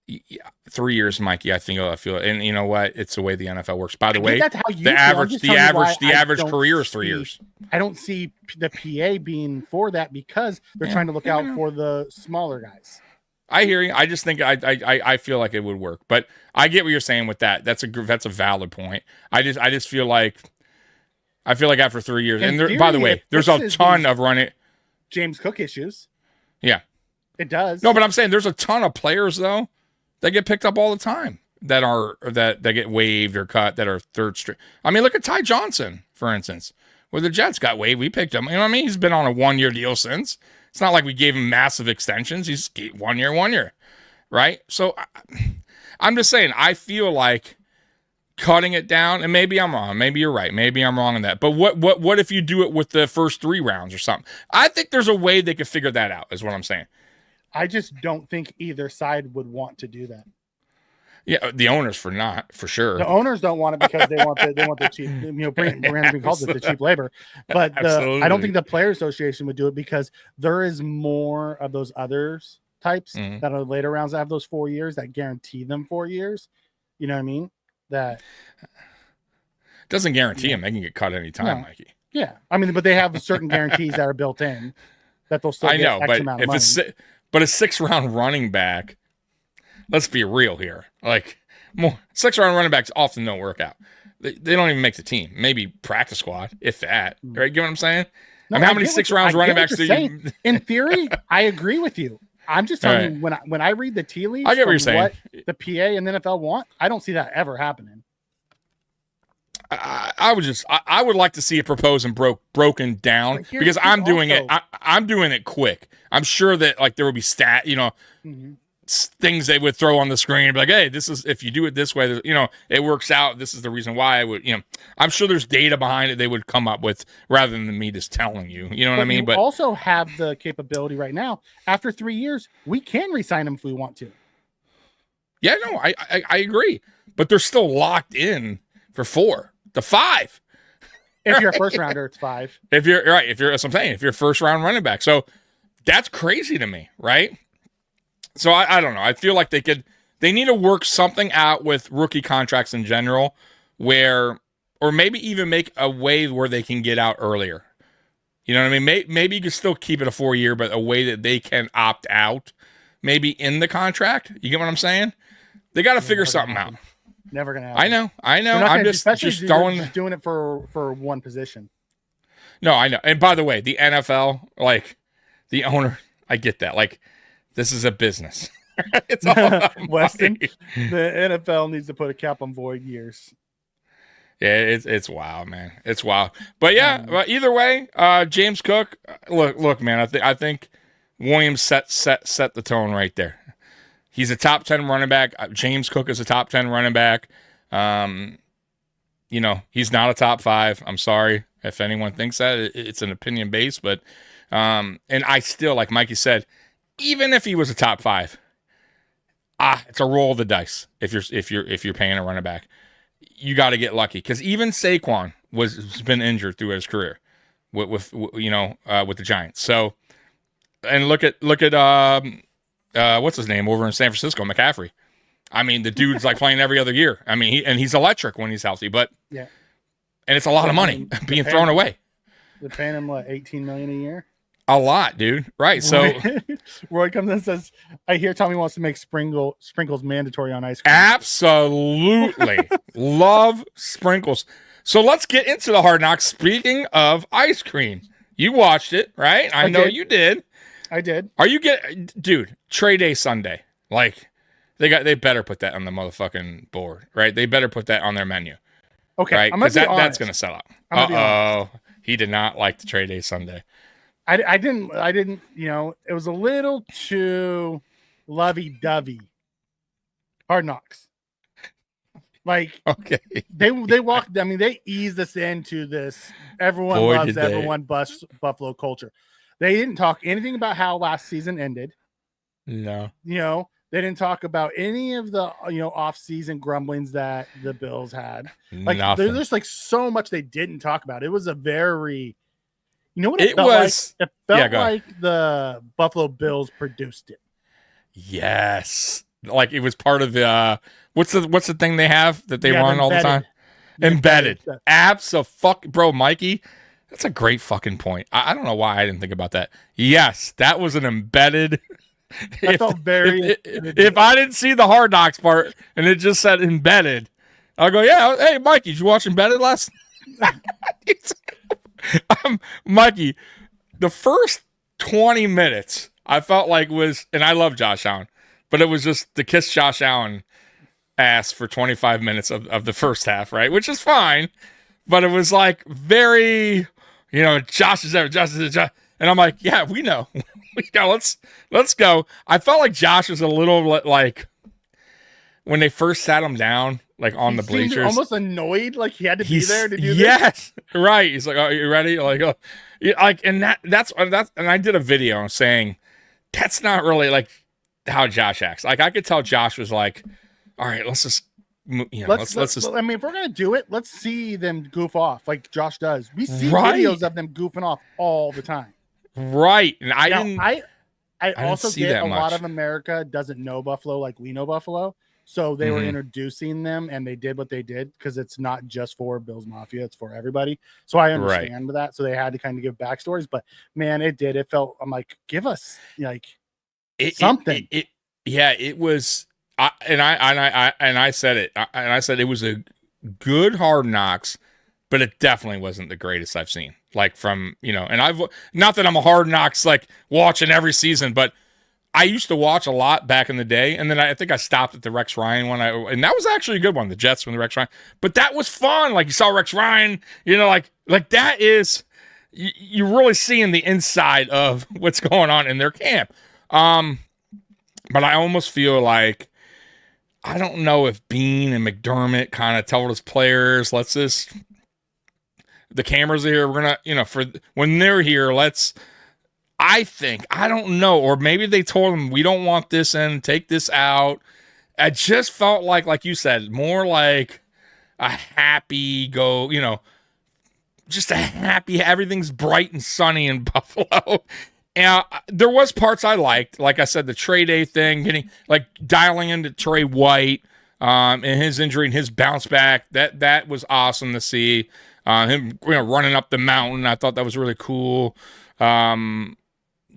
[SPEAKER 1] Yeah, 3 years, Mikey. I feel, and you know what? It's the way the NFL works. By the way,
[SPEAKER 4] that's how you
[SPEAKER 1] the average career is 3 years.
[SPEAKER 4] I don't see the PA being for that, because they're trying to look out for the smaller guys.
[SPEAKER 1] I hear you. I just think I feel like it would work, but I get what you're saying with that. That's a valid point. I just feel like after 3 years, and there, by the way, there's a ton of running
[SPEAKER 4] James Cook issues.
[SPEAKER 1] Yeah,
[SPEAKER 4] it does.
[SPEAKER 1] No, but I'm saying there's a ton of players though that get picked up all the time that get waived or cut that are 3rd string. I mean, look at Ty Johnson, for instance, where the Jets got waived. We picked him. You know what I mean? He's been on a 1-year deal since. It's not like we gave him massive extensions. He's 1 year, right? So I'm just saying, I feel like cutting it down, and maybe I'm wrong. Maybe you're right. Maybe I'm wrong in that. But what if you do it with the first 3 rounds or something? I think there's a way they could figure that out, is what I'm saying.
[SPEAKER 4] I just don't think either side would want to do that.
[SPEAKER 1] Yeah, the owners for sure.
[SPEAKER 4] The owners don't want it because they want the cheap, Brandon calls it the cheap labor. But I don't
[SPEAKER 1] Absolutely.
[SPEAKER 4] think the Player Association would do it because there is more of those others types that are later rounds that have those 4 years that guarantee them 4 years. You know what I mean? That
[SPEAKER 1] doesn't guarantee them. They can get cut anytime, Mikey.
[SPEAKER 4] Yeah, I mean, but they have certain guarantees that are built in that they'll still
[SPEAKER 1] I
[SPEAKER 4] get
[SPEAKER 1] know,
[SPEAKER 4] X
[SPEAKER 1] but
[SPEAKER 4] amount
[SPEAKER 1] if
[SPEAKER 4] of money.
[SPEAKER 1] but a 6-round running back, let's be real here. Like, more 6-round running backs often don't work out. They don't even make the team. Maybe practice squad, if that. Right? You know what I'm saying?
[SPEAKER 4] No,
[SPEAKER 1] I mean, how
[SPEAKER 4] I
[SPEAKER 1] many
[SPEAKER 4] get
[SPEAKER 1] 6-round
[SPEAKER 4] I
[SPEAKER 1] running
[SPEAKER 4] get what
[SPEAKER 1] backs do
[SPEAKER 4] you're
[SPEAKER 1] you?
[SPEAKER 4] saying. In theory, I agree with you. I'm just telling you, when I read the tea leaves,
[SPEAKER 1] I get what you're
[SPEAKER 4] from
[SPEAKER 1] saying.
[SPEAKER 4] what the PA and the NFL want, I don't see that ever happening.
[SPEAKER 1] I would like to see it proposed and broken down because I'm doing it. I'm doing it quick. I'm sure that like there will be things they would throw on the screen and be like, hey, this is, if you do it this way, it works out. This is the reason why I would, I'm sure there's data behind it they would come up with rather than me just telling you. You know what I mean?
[SPEAKER 4] But also have the capability right now. After 3 years, we can re-sign them if we want to.
[SPEAKER 1] Yeah, no, I agree. But they're still locked in for 4 to 5.
[SPEAKER 4] If you're a first rounder, it's 5.
[SPEAKER 1] If you're right, that's what I'm saying. If you're a first round running back. So that's crazy to me, right? So I don't know. I feel like they need to work something out with rookie contracts in general or maybe even make a way where they can get out earlier. You know what I mean? Maybe you can still keep it a 4-year, but a way that they can opt out maybe in the contract. You get what I'm saying? They got to figure something out.
[SPEAKER 4] Never going to happen.
[SPEAKER 1] I know. I'm just
[SPEAKER 4] doing it for one position.
[SPEAKER 1] No, I know. And by the way, the NFL, like the owner, I get that. Like, this is a business. It's all about
[SPEAKER 4] Weston,
[SPEAKER 1] money.
[SPEAKER 4] the NFL needs to put a cap on void years.
[SPEAKER 1] Yeah, it's wild, man. It's wild. But yeah, either way, James Cook, look, man. I think Williams set the tone right there. He's a top 10 running back. James Cook is a top 10 running back. He's not a top 5. I'm sorry if anyone thinks that. It's an opinion base, but and I still, like Mikey said, even if he was a top 5, it's a roll of the dice. If you're paying a running back, you got to get lucky because even Saquon has been injured through his career with the Giants. So, and look at what's his name over in San Francisco, McCaffrey. I mean, the dude's like playing every other year. I mean, he's electric when he's healthy, but
[SPEAKER 4] yeah,
[SPEAKER 1] and it's a lot of money being thrown away.
[SPEAKER 4] They're paying him what, $18 million a year?
[SPEAKER 1] A lot, dude. Right. So
[SPEAKER 4] Roy comes in and says, I hear Tommy wants to make sprinkles mandatory on ice cream.
[SPEAKER 1] Absolutely. Love sprinkles. So let's get into the Hard Knocks. Speaking of ice cream, you watched it, right? I know you did.
[SPEAKER 4] I did.
[SPEAKER 1] Are you dude, Trade Day Sunday. Like they better put that on the motherfucking board, right? They better put that on their menu.
[SPEAKER 4] Okay.
[SPEAKER 1] Right? Because that's gonna sell out. Uh-oh. He did not like the Trade Day Sunday.
[SPEAKER 4] I didn't, it was a little too lovey-dovey. Hard Knocks. Like,
[SPEAKER 1] okay.
[SPEAKER 4] They walked, I mean, they eased us into this. Everyone loves everyone Buffalo culture. They didn't talk anything about how last season ended.
[SPEAKER 1] No.
[SPEAKER 4] They didn't talk about any of the, off-season grumblings that the Bills had. Like,
[SPEAKER 1] Nothing.
[SPEAKER 4] there's like so much they didn't talk about. It was a very... You know what
[SPEAKER 1] it
[SPEAKER 4] felt
[SPEAKER 1] was?
[SPEAKER 4] Like? It felt like the Buffalo Bills produced it.
[SPEAKER 1] Yes, like it was part of the what's the thing they have that they run all the time? Embedded. Bro, Mikey, that's a great fucking point. I don't know why I didn't think about that. Yes, that was an embedded.
[SPEAKER 4] I felt very.
[SPEAKER 1] If I didn't see the Hard Knocks part and it just said embedded, I'll go, yeah. Hey, Mikey, did you watch Embedded last? Mikey, the first 20 minutes I felt like and I love Josh Allen, but it was just to kiss Josh Allen ass for 25 minutes of the first half, right? Which is fine, but it was like very, Josh is there, and I'm like, yeah, we know, let's go. I felt like Josh was a little like when they first sat him down. Like on the bleachers,
[SPEAKER 4] almost annoyed, like he had to be there to do this.
[SPEAKER 1] Yes, right. He's like, "Oh, you ready?" And that's and I did a video saying that's not really like how Josh acts. Like I could tell Josh was like, all right, let's just,
[SPEAKER 4] let's
[SPEAKER 1] just.
[SPEAKER 4] I mean, if we're gonna do it, let's see them goof off like Josh does. We see
[SPEAKER 1] Right.
[SPEAKER 4] videos of them goofing off all the time.
[SPEAKER 1] Right. And I
[SPEAKER 4] Now,
[SPEAKER 1] didn't.
[SPEAKER 4] I
[SPEAKER 1] didn't
[SPEAKER 4] also
[SPEAKER 1] see
[SPEAKER 4] get
[SPEAKER 1] that
[SPEAKER 4] a lot
[SPEAKER 1] much.
[SPEAKER 4] of America doesn't know Buffalo like we know Buffalo. So they were
[SPEAKER 1] Mhm.
[SPEAKER 4] introducing them and they did what they did because it's not just for Bills Mafia, it's for everybody. So I understand that. So they had to kind of give backstories, but man, it felt, I'm like, give us like something.
[SPEAKER 1] It was, I said it, and I said it was a good Hard Knocks, but it definitely wasn't the greatest I've seen. Like from, and I've, not that I'm a Hard Knocks like watching every season, but I used to watch a lot back in the day, and then I think I stopped at the Rex Ryan one, and that was actually a good one, the Jets from the Rex Ryan. But that was fun. Like you saw Rex Ryan, like that is, you're really seeing the inside of what's going on in their camp. But I almost feel like, I don't know if Bean and McDermott kind of told his players, the cameras are here, we're gonna, for when they're here, I don't know, or maybe they told them, we don't want this in, take this out. I just felt like you said, more like a happy go, just a happy, everything's bright and sunny in Buffalo. And there was parts I liked. Like I said, the Trey Day thing, dialing into Trey White, and his injury and his bounce back. That was awesome to see. Him, running up the mountain. I thought that was really cool.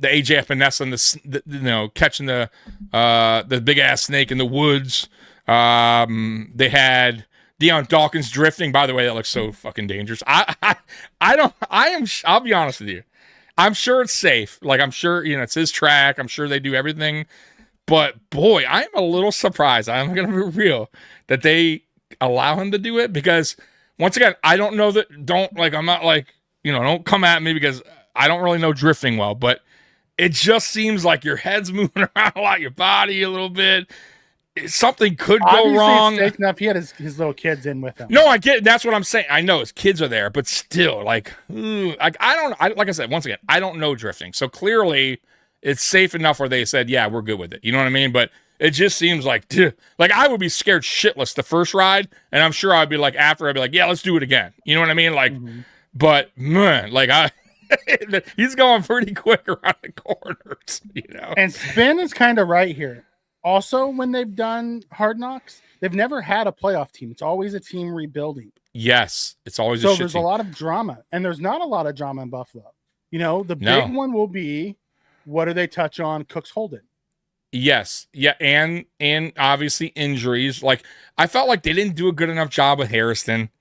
[SPEAKER 1] The AJ finesse and the catching the big ass snake in the woods. They had Deion Dawkins drifting. By the way, that looks so fucking dangerous. I'll be honest with you. I'm sure it's safe. Like, I'm sure, it's his track. I'm sure they do everything. But boy, I'm a little surprised. I'm going to be real that they allow him to do it, because once again, I don't know that, I'm not like, don't come at me because I don't really know drifting well, but it just seems like your head's moving around a lot, your body a little bit. Something could go wrong.
[SPEAKER 4] It's safe enough. He had his little kids in with him.
[SPEAKER 1] No, I get it. That's what I'm saying. I know his kids are there, but still, like I said, once again, I don't know drifting. So clearly it's safe enough where they said, yeah, we're good with it. You know what I mean? But it just seems like I would be scared shitless the first ride. And I'm sure I'd be like, after I'd be like, yeah, let's do it again. You know what I mean? Like, but man, he's going pretty quick around the corners,
[SPEAKER 4] And Spin is kind of right here. Also, when they've done Hard Knocks, they've never had a playoff team. It's always a team rebuilding.
[SPEAKER 1] Yes, it's always
[SPEAKER 4] so
[SPEAKER 1] a shit
[SPEAKER 4] there's
[SPEAKER 1] team.
[SPEAKER 4] A lot of drama, and there's not a lot of drama in Buffalo. The big one will be, what do they touch on Cooks Holden?
[SPEAKER 1] Yes, yeah, and obviously injuries. Like, I felt like they didn't do a good enough job with Harrison.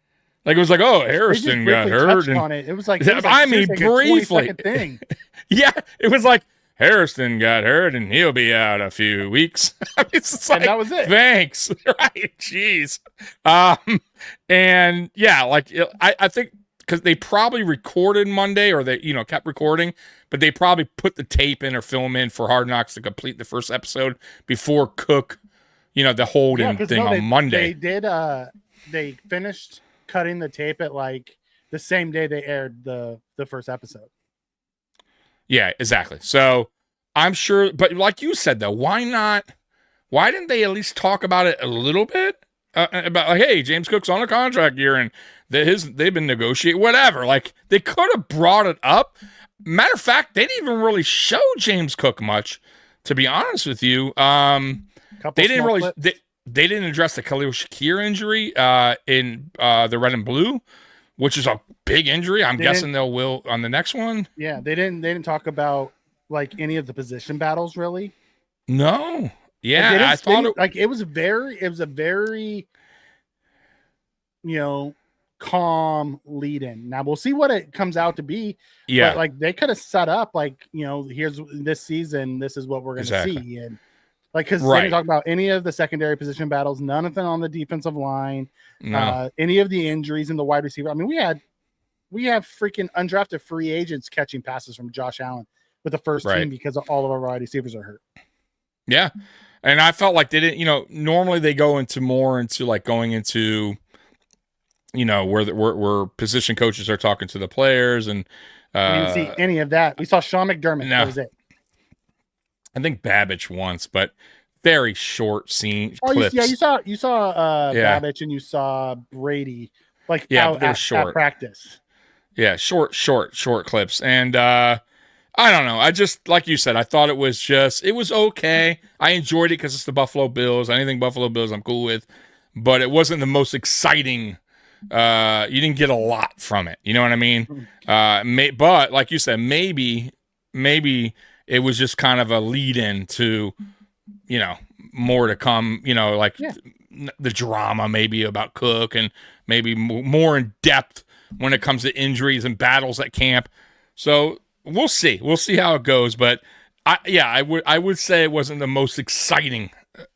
[SPEAKER 1] Like, it was like, oh, Harrison got hurt.
[SPEAKER 4] On it. It was like,
[SPEAKER 1] I mean, briefly.
[SPEAKER 4] Thing.
[SPEAKER 1] Yeah, it was like, Harrison got hurt and he'll be out a few weeks. It's like,
[SPEAKER 4] and that was it.
[SPEAKER 1] Thanks. Right. Jeez. And yeah, like, I think because they probably recorded Monday, or they, kept recording, but they probably put the tape in or film in for Hard Knocks to complete the first episode before Cook, the Holden thing on Monday.
[SPEAKER 4] They did, they finished cutting the tape at like the same day they aired the first episode.
[SPEAKER 1] Yeah, exactly. So I'm sure, but like you said, though, why didn't they at least talk about it a little bit? About like, hey, James Cook's on a contract year and they've been negotiating, whatever. Like, they could have brought it up. Matter of fact, they didn't even really show James Cook much, to be honest with you. They didn't really, they didn't address the Khalil Shakir injury in the red and blue, which is a big injury. I'm guessing they'll will on the next one.
[SPEAKER 4] Yeah, they didn't talk about like any of the position battles really.
[SPEAKER 1] No. Yeah, I thought
[SPEAKER 4] it was a very calm lead in. Now we'll see what it comes out to be.
[SPEAKER 1] Yeah.
[SPEAKER 4] But like they could have set up like, here's this season, this is what we're going to see. And like, because they didn't talk about any of the secondary position battles, none of them on the defensive line, any of the injuries in the wide receiver. I mean, we have freaking undrafted free agents catching passes from Josh Allen with the first team because all of our wide receivers are hurt.
[SPEAKER 1] Yeah. And I felt like they didn't, normally they go into more into like going into, where position coaches are talking to the players, and
[SPEAKER 4] we didn't see any of that. We saw Sean McDermott. That was it.
[SPEAKER 1] I think Babbage once, but very short scene
[SPEAKER 4] Oh,
[SPEAKER 1] clips.
[SPEAKER 4] you saw
[SPEAKER 1] Yeah.
[SPEAKER 4] Babbage and you saw Brady like
[SPEAKER 1] Yeah,
[SPEAKER 4] out
[SPEAKER 1] but they're
[SPEAKER 4] at
[SPEAKER 1] short.
[SPEAKER 4] practice.
[SPEAKER 1] Yeah, short clips. And I don't know. I just, like you said, I thought it was okay. I enjoyed it because it's the Buffalo Bills. Anything Buffalo Bills I'm cool with. But it wasn't the most exciting. You didn't get a lot from it. You know what I mean? But like you said, maybe it was just kind of a lead-in to, more to come, the drama maybe about Cook and maybe more in depth when it comes to injuries and battles at camp. So we'll see. We'll see how it goes. But I would say it wasn't the most exciting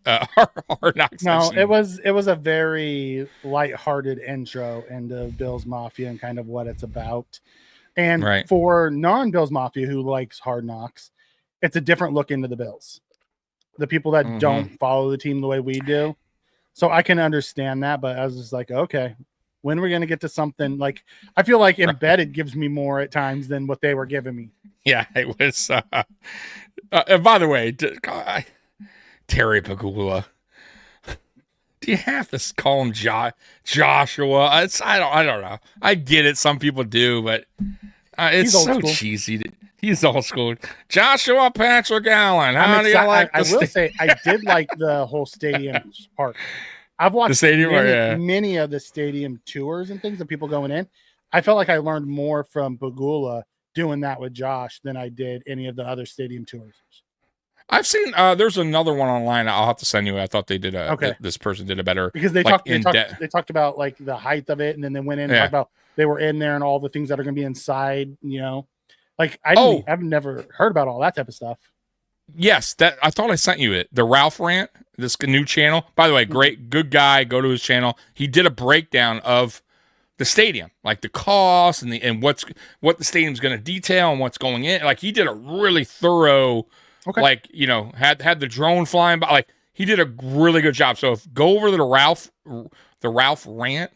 [SPEAKER 1] Hard Knocks.
[SPEAKER 4] No, it was a very lighthearted intro into Bills Mafia and kind of what it's about. And
[SPEAKER 1] Right.
[SPEAKER 4] for non-Bills Mafia who likes Hard Knocks, it's a different look into the Bills. The people that don't follow the team the way we do. So I can understand that, but I was just like, okay, when are we going to get to something like, I feel like Embedded gives me more at times than what they were giving me.
[SPEAKER 1] Yeah, it was. By the way, Terry Pagula. Do you have to call him Joshua? I don't know. I get it. Some people do, but it's so cheesy. He's old school. Joshua Patrick Allen. How do you like
[SPEAKER 4] I will say I did like the whole stadium part. I've watched
[SPEAKER 1] the stadium,
[SPEAKER 4] many of the stadium tours and things and people going in. I felt like I learned more from Pagula doing that with Josh than I did any of the other stadium tours.
[SPEAKER 1] I've seen there's another one online. I'll have to send you. I thought they did this person did a better
[SPEAKER 4] because they talked about like the height of it, and then they went in and talked about they were in there and all the things that are going to be inside. Like I've never heard about all that type of stuff.
[SPEAKER 1] Yes, I thought I sent you it. The Ralph Rant, this new channel. By the way, good guy. Go to his channel. He did a breakdown of the stadium, like the cost and what the stadium's going to detail and what's going in. Like he did a really thorough. Okay. Like, had the drone flying by. Like he did a really good job. So go over to the Ralph Rant,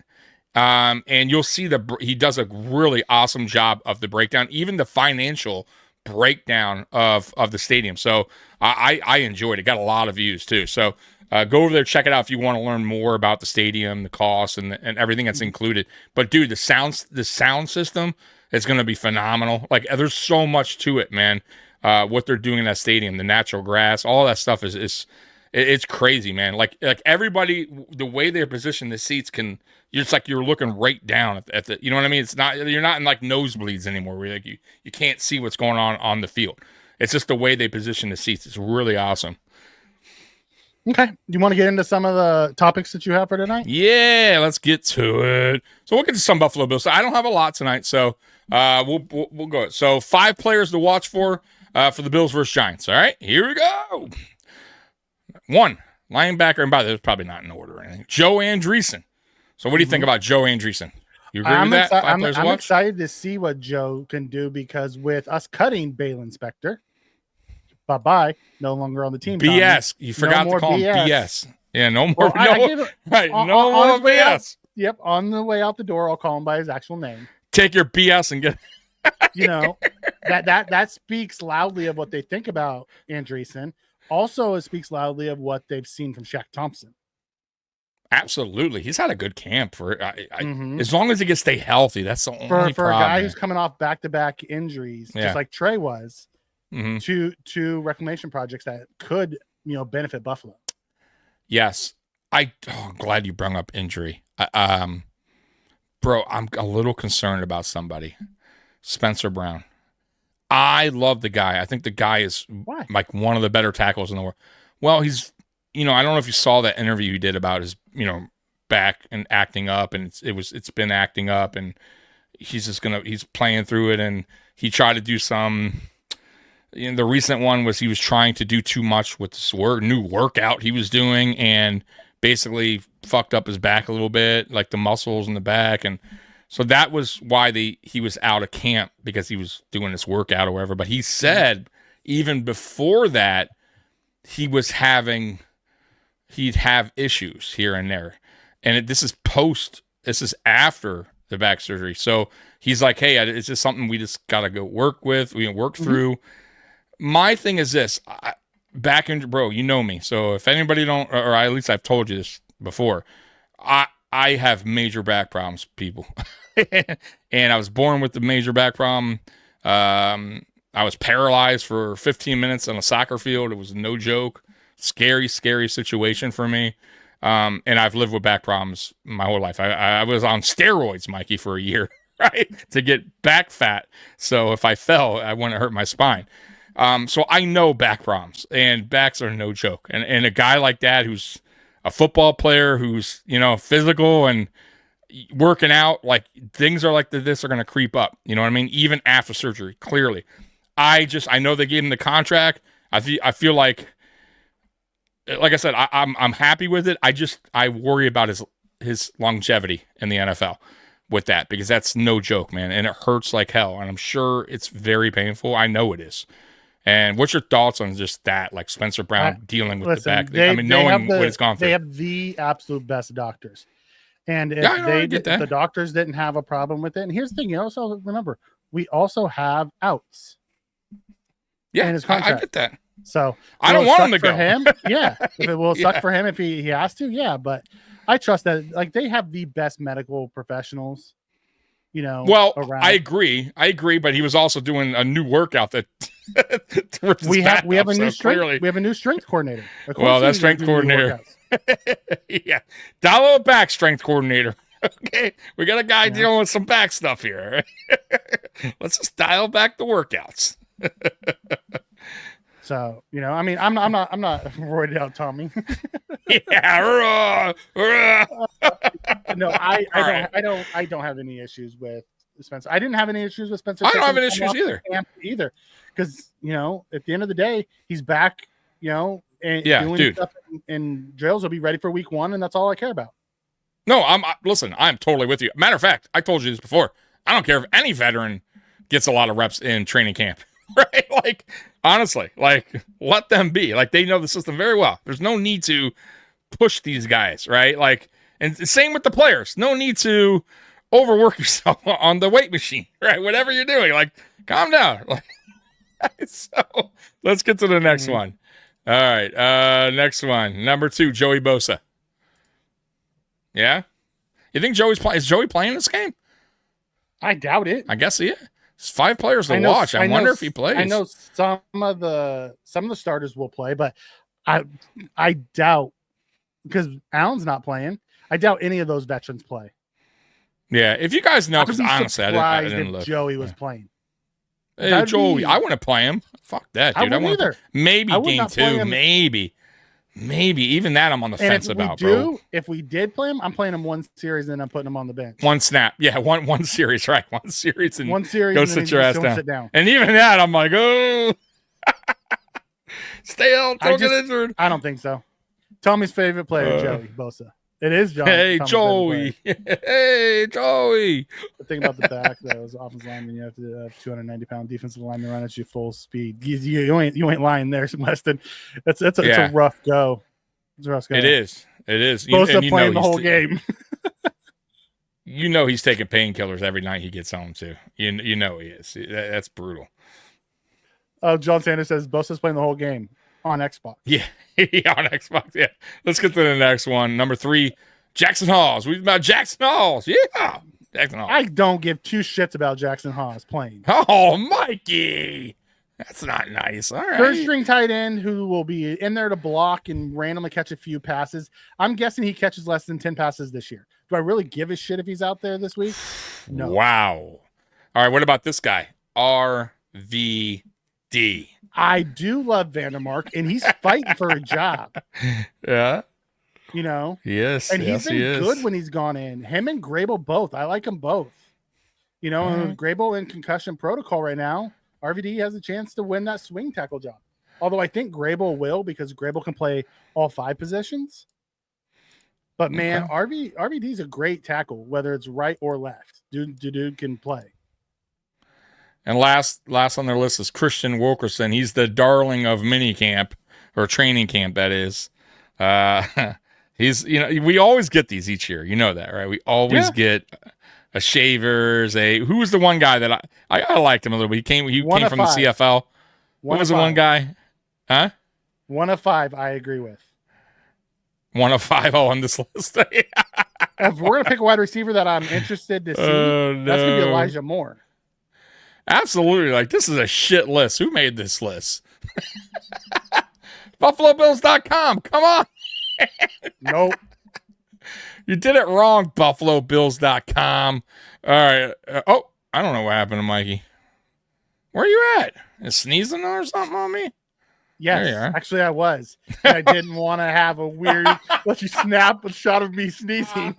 [SPEAKER 1] and you'll see he does a really awesome job of the breakdown, even the financial breakdown of the stadium. So I enjoyed it. Got a lot of views too. So go over there, check it out if you want to learn more about the stadium, the costs, and everything that's included. But dude, the sound system is going to be phenomenal. Like there's so much to it, man. What they're doing in that stadium, the natural grass, all that stuff it's crazy, man. Like everybody, the way they're positioned, the seats it's like you're looking right down at the, you know what I mean? You're not in like nosebleeds anymore. Where like you can't see what's going on the field. It's just the way they position the seats. It's really awesome.
[SPEAKER 4] Okay. Do you want to get into some of the topics that you have for tonight?
[SPEAKER 1] Yeah, let's get to it. So we'll get to some Buffalo Bills. So I don't have a lot tonight, so we'll go. So 5 players to watch for the Bills versus Giants. All right, here we go. 1, linebacker, and by the way, it's probably not in order or anything. Joe Andreessen. So what do you think about Joe Andreessen? You agree with that?
[SPEAKER 4] I'm excited to see what Joe can do because with us cutting Balen Spector, bye-bye, no longer on the team.
[SPEAKER 1] BS. You forgot to call him BS. Yeah, no more.
[SPEAKER 4] No
[SPEAKER 1] more BS.
[SPEAKER 4] Yep, on the way out the door, I'll call him by his actual name.
[SPEAKER 1] Take your BS and get...
[SPEAKER 4] that speaks loudly of what they think about Andreessen. Also, it speaks loudly of what they've seen from Shaq Thompson.
[SPEAKER 1] Absolutely, he's had a good camp for as long as he can stay healthy. That's the only
[SPEAKER 4] for
[SPEAKER 1] problem.
[SPEAKER 4] A guy who's coming off back-to-back injuries, just like Trey was. Two reclamation projects that could benefit Buffalo.
[SPEAKER 1] Yes, I'm glad you brought up injury. Bro, I'm a little concerned about somebody. Spencer Brown. I love the guy. I think the guy is like one of the better tackles in the world. Well, he's, I don't know if you saw that interview he did about his, back and acting up, and it's been acting up, and he's playing through it, and he tried to do some. The recent one was he was trying to do too much with this new workout he was doing, and basically fucked up his back a little bit, like the muscles in the back, and. So that was why he was out of camp because he was doing this workout or whatever. But he said even before that he'd have issues here and there. And this is after the back surgery. So he's like, hey, it's just something we just got to go work with. We can work through. My thing is this. back injury, bro. You know me. So if anybody don't, or at least I've told you this before, I have major back problems, people. And I was born with the major back problem. I was paralyzed for 15 minutes on a soccer field. It was no joke. Scary, scary situation for me. And I've lived with back problems my whole life. I was on steroids, Mikey, for a year, right? To get back fat. So if I fell, I wouldn't hurt my spine. So I know back problems, and backs are no joke. And a guy like that who's a football player, who's, physical and working out, like things are like this are going to creep up. You know what I mean? Even after surgery, clearly. I know they gave him the contract. I feel like I said, I'm happy with it. I worry about his longevity in the NFL with that, because that's no joke, man. And it hurts like hell. And I'm sure it's very painful. I know it is. And what's your thoughts on just that? Like Spencer Brown dealing with the back. Knowing what it's gone through.
[SPEAKER 4] They have the absolute best doctors. And if the doctors didn't have a problem with it. And here's the thing, you also remember, we also have outs.
[SPEAKER 1] Yeah,
[SPEAKER 4] in his contract.
[SPEAKER 1] I get that.
[SPEAKER 4] So
[SPEAKER 1] I don't want him to go.
[SPEAKER 4] Him, yeah. If it will suck for him if he has to, yeah. But I trust that, like, they have the best medical professionals,
[SPEAKER 1] Well,
[SPEAKER 4] around.
[SPEAKER 1] I agree, but he was also doing a new workout that
[SPEAKER 4] we have a new strength. We have a new strength coordinator.
[SPEAKER 1] Well, that strength coordinator. Yeah. Dial back, strength coordinator. Okay. We got a guy dealing with some back stuff here. Let's just dial back the workouts.
[SPEAKER 4] So, I'm not roided out Tommy.
[SPEAKER 1] Yeah.
[SPEAKER 4] No, I don't have any issues with Spencer. I didn't have any issues with Spencer.
[SPEAKER 1] I don't have any issues
[SPEAKER 4] either. Because, at the end of the day, he's back, and doing stuff, and drills will be ready for week 1, and that's all I care about.
[SPEAKER 1] No, I'm totally with you. Matter of fact, I told you this before. I don't care if any veteran gets a lot of reps in training camp. Right? Like, honestly, let them be. Like, they know the system very well. There's no need to push these guys, right? Like, and same with the players. No need to overwork yourself on the weight machine, right? Whatever you're doing, like, calm down. So let's get to the next one. All right. Next one. Number 2, Joey Bosa. Yeah? You think is Joey playing this game?
[SPEAKER 4] I doubt it.
[SPEAKER 1] I guess he is. It's 5 players to watch. I wonder if he plays.
[SPEAKER 4] I know some of the starters will play, but I doubt, because Allen's not playing. I doubt any of those veterans play.
[SPEAKER 1] Yeah, if you guys know, because honestly, I didn't look.
[SPEAKER 4] Joey was playing.
[SPEAKER 1] Hey, Joey, I want to play him. Fuck that, dude.
[SPEAKER 4] I wouldn't either.
[SPEAKER 1] Maybe game 2, maybe. Even that I'm on the fence about, bro.
[SPEAKER 4] If we did play him, I'm playing him one series and I'm putting him on the bench.
[SPEAKER 1] One snap. Yeah, one series, right. One series and go sit your ass down. And even that, I'm like, oh. Stay out, don't get injured.
[SPEAKER 4] I don't think so. Tommy's favorite player, Joey Bosa. It is John.
[SPEAKER 1] Hey, Joey. Hey, Joey.
[SPEAKER 4] The thing about the back, though, is offensive lineman, you have to have 290-pound defensive lineman run at you full speed. You ain't lying there, Weston. It's a rough go. It's a rough go.
[SPEAKER 1] It is.
[SPEAKER 4] Bosa playing the whole game.
[SPEAKER 1] He's taking painkillers every night he gets home, too. You know he is. That's brutal.
[SPEAKER 4] John Sanders says Bosa's playing the whole game. On Xbox.
[SPEAKER 1] Yeah, on Xbox. Yeah. Let's get to the next one. Number 3, Jackson Halls. We've about Jackson Halls. Yeah. Jackson Halls.
[SPEAKER 4] I don't give 2 shits about Jackson Halls playing.
[SPEAKER 1] Oh, Mikey. That's not nice. All right.
[SPEAKER 4] 3rd string tight end who will be in there to block and randomly catch a few passes. I'm guessing he catches less than 10 passes this year. Do I really give a shit if he's out there this week? No.
[SPEAKER 1] Wow. All right. What about this guy? RVD.
[SPEAKER 4] I do love Vandermark, and he's fighting for a job.
[SPEAKER 1] Yeah.
[SPEAKER 4] Yes. And he's been good when he's gone in. Him and Grable both. I like them both. Grable in concussion protocol right now. RVD has a chance to win that swing tackle job. Although I think Grable will, because Grable can play all 5 positions. But man, RVD's a great tackle, whether it's right or left. Dude can play.
[SPEAKER 1] And last on their list is Christian Wilkerson. He's the darling of minicamp, or training camp, that is. He's, we always get these each year. You know that, right? We always get a Shavers. Who was the one guy that I liked him a little bit? He came from the CFL. What was the one guy? Huh?
[SPEAKER 4] 1 of 5, I agree with.
[SPEAKER 1] 1 of 5 on this list.
[SPEAKER 4] If we're gonna pick a wide receiver that I'm interested to see, that's gonna be
[SPEAKER 1] no.
[SPEAKER 4] Elijah Moore.
[SPEAKER 1] Absolutely. Like, this is a shit list. Who made this list? BuffaloBills.com. Come on.
[SPEAKER 4] Nope.
[SPEAKER 1] You did it wrong, BuffaloBills.com. All right. I don't know what happened to Mikey. Where are you at? Is sneezing or something on me?
[SPEAKER 4] Yes,
[SPEAKER 1] There you are.
[SPEAKER 4] actually I was. And I didn't want to have a weird let you snap a shot of me sneezing.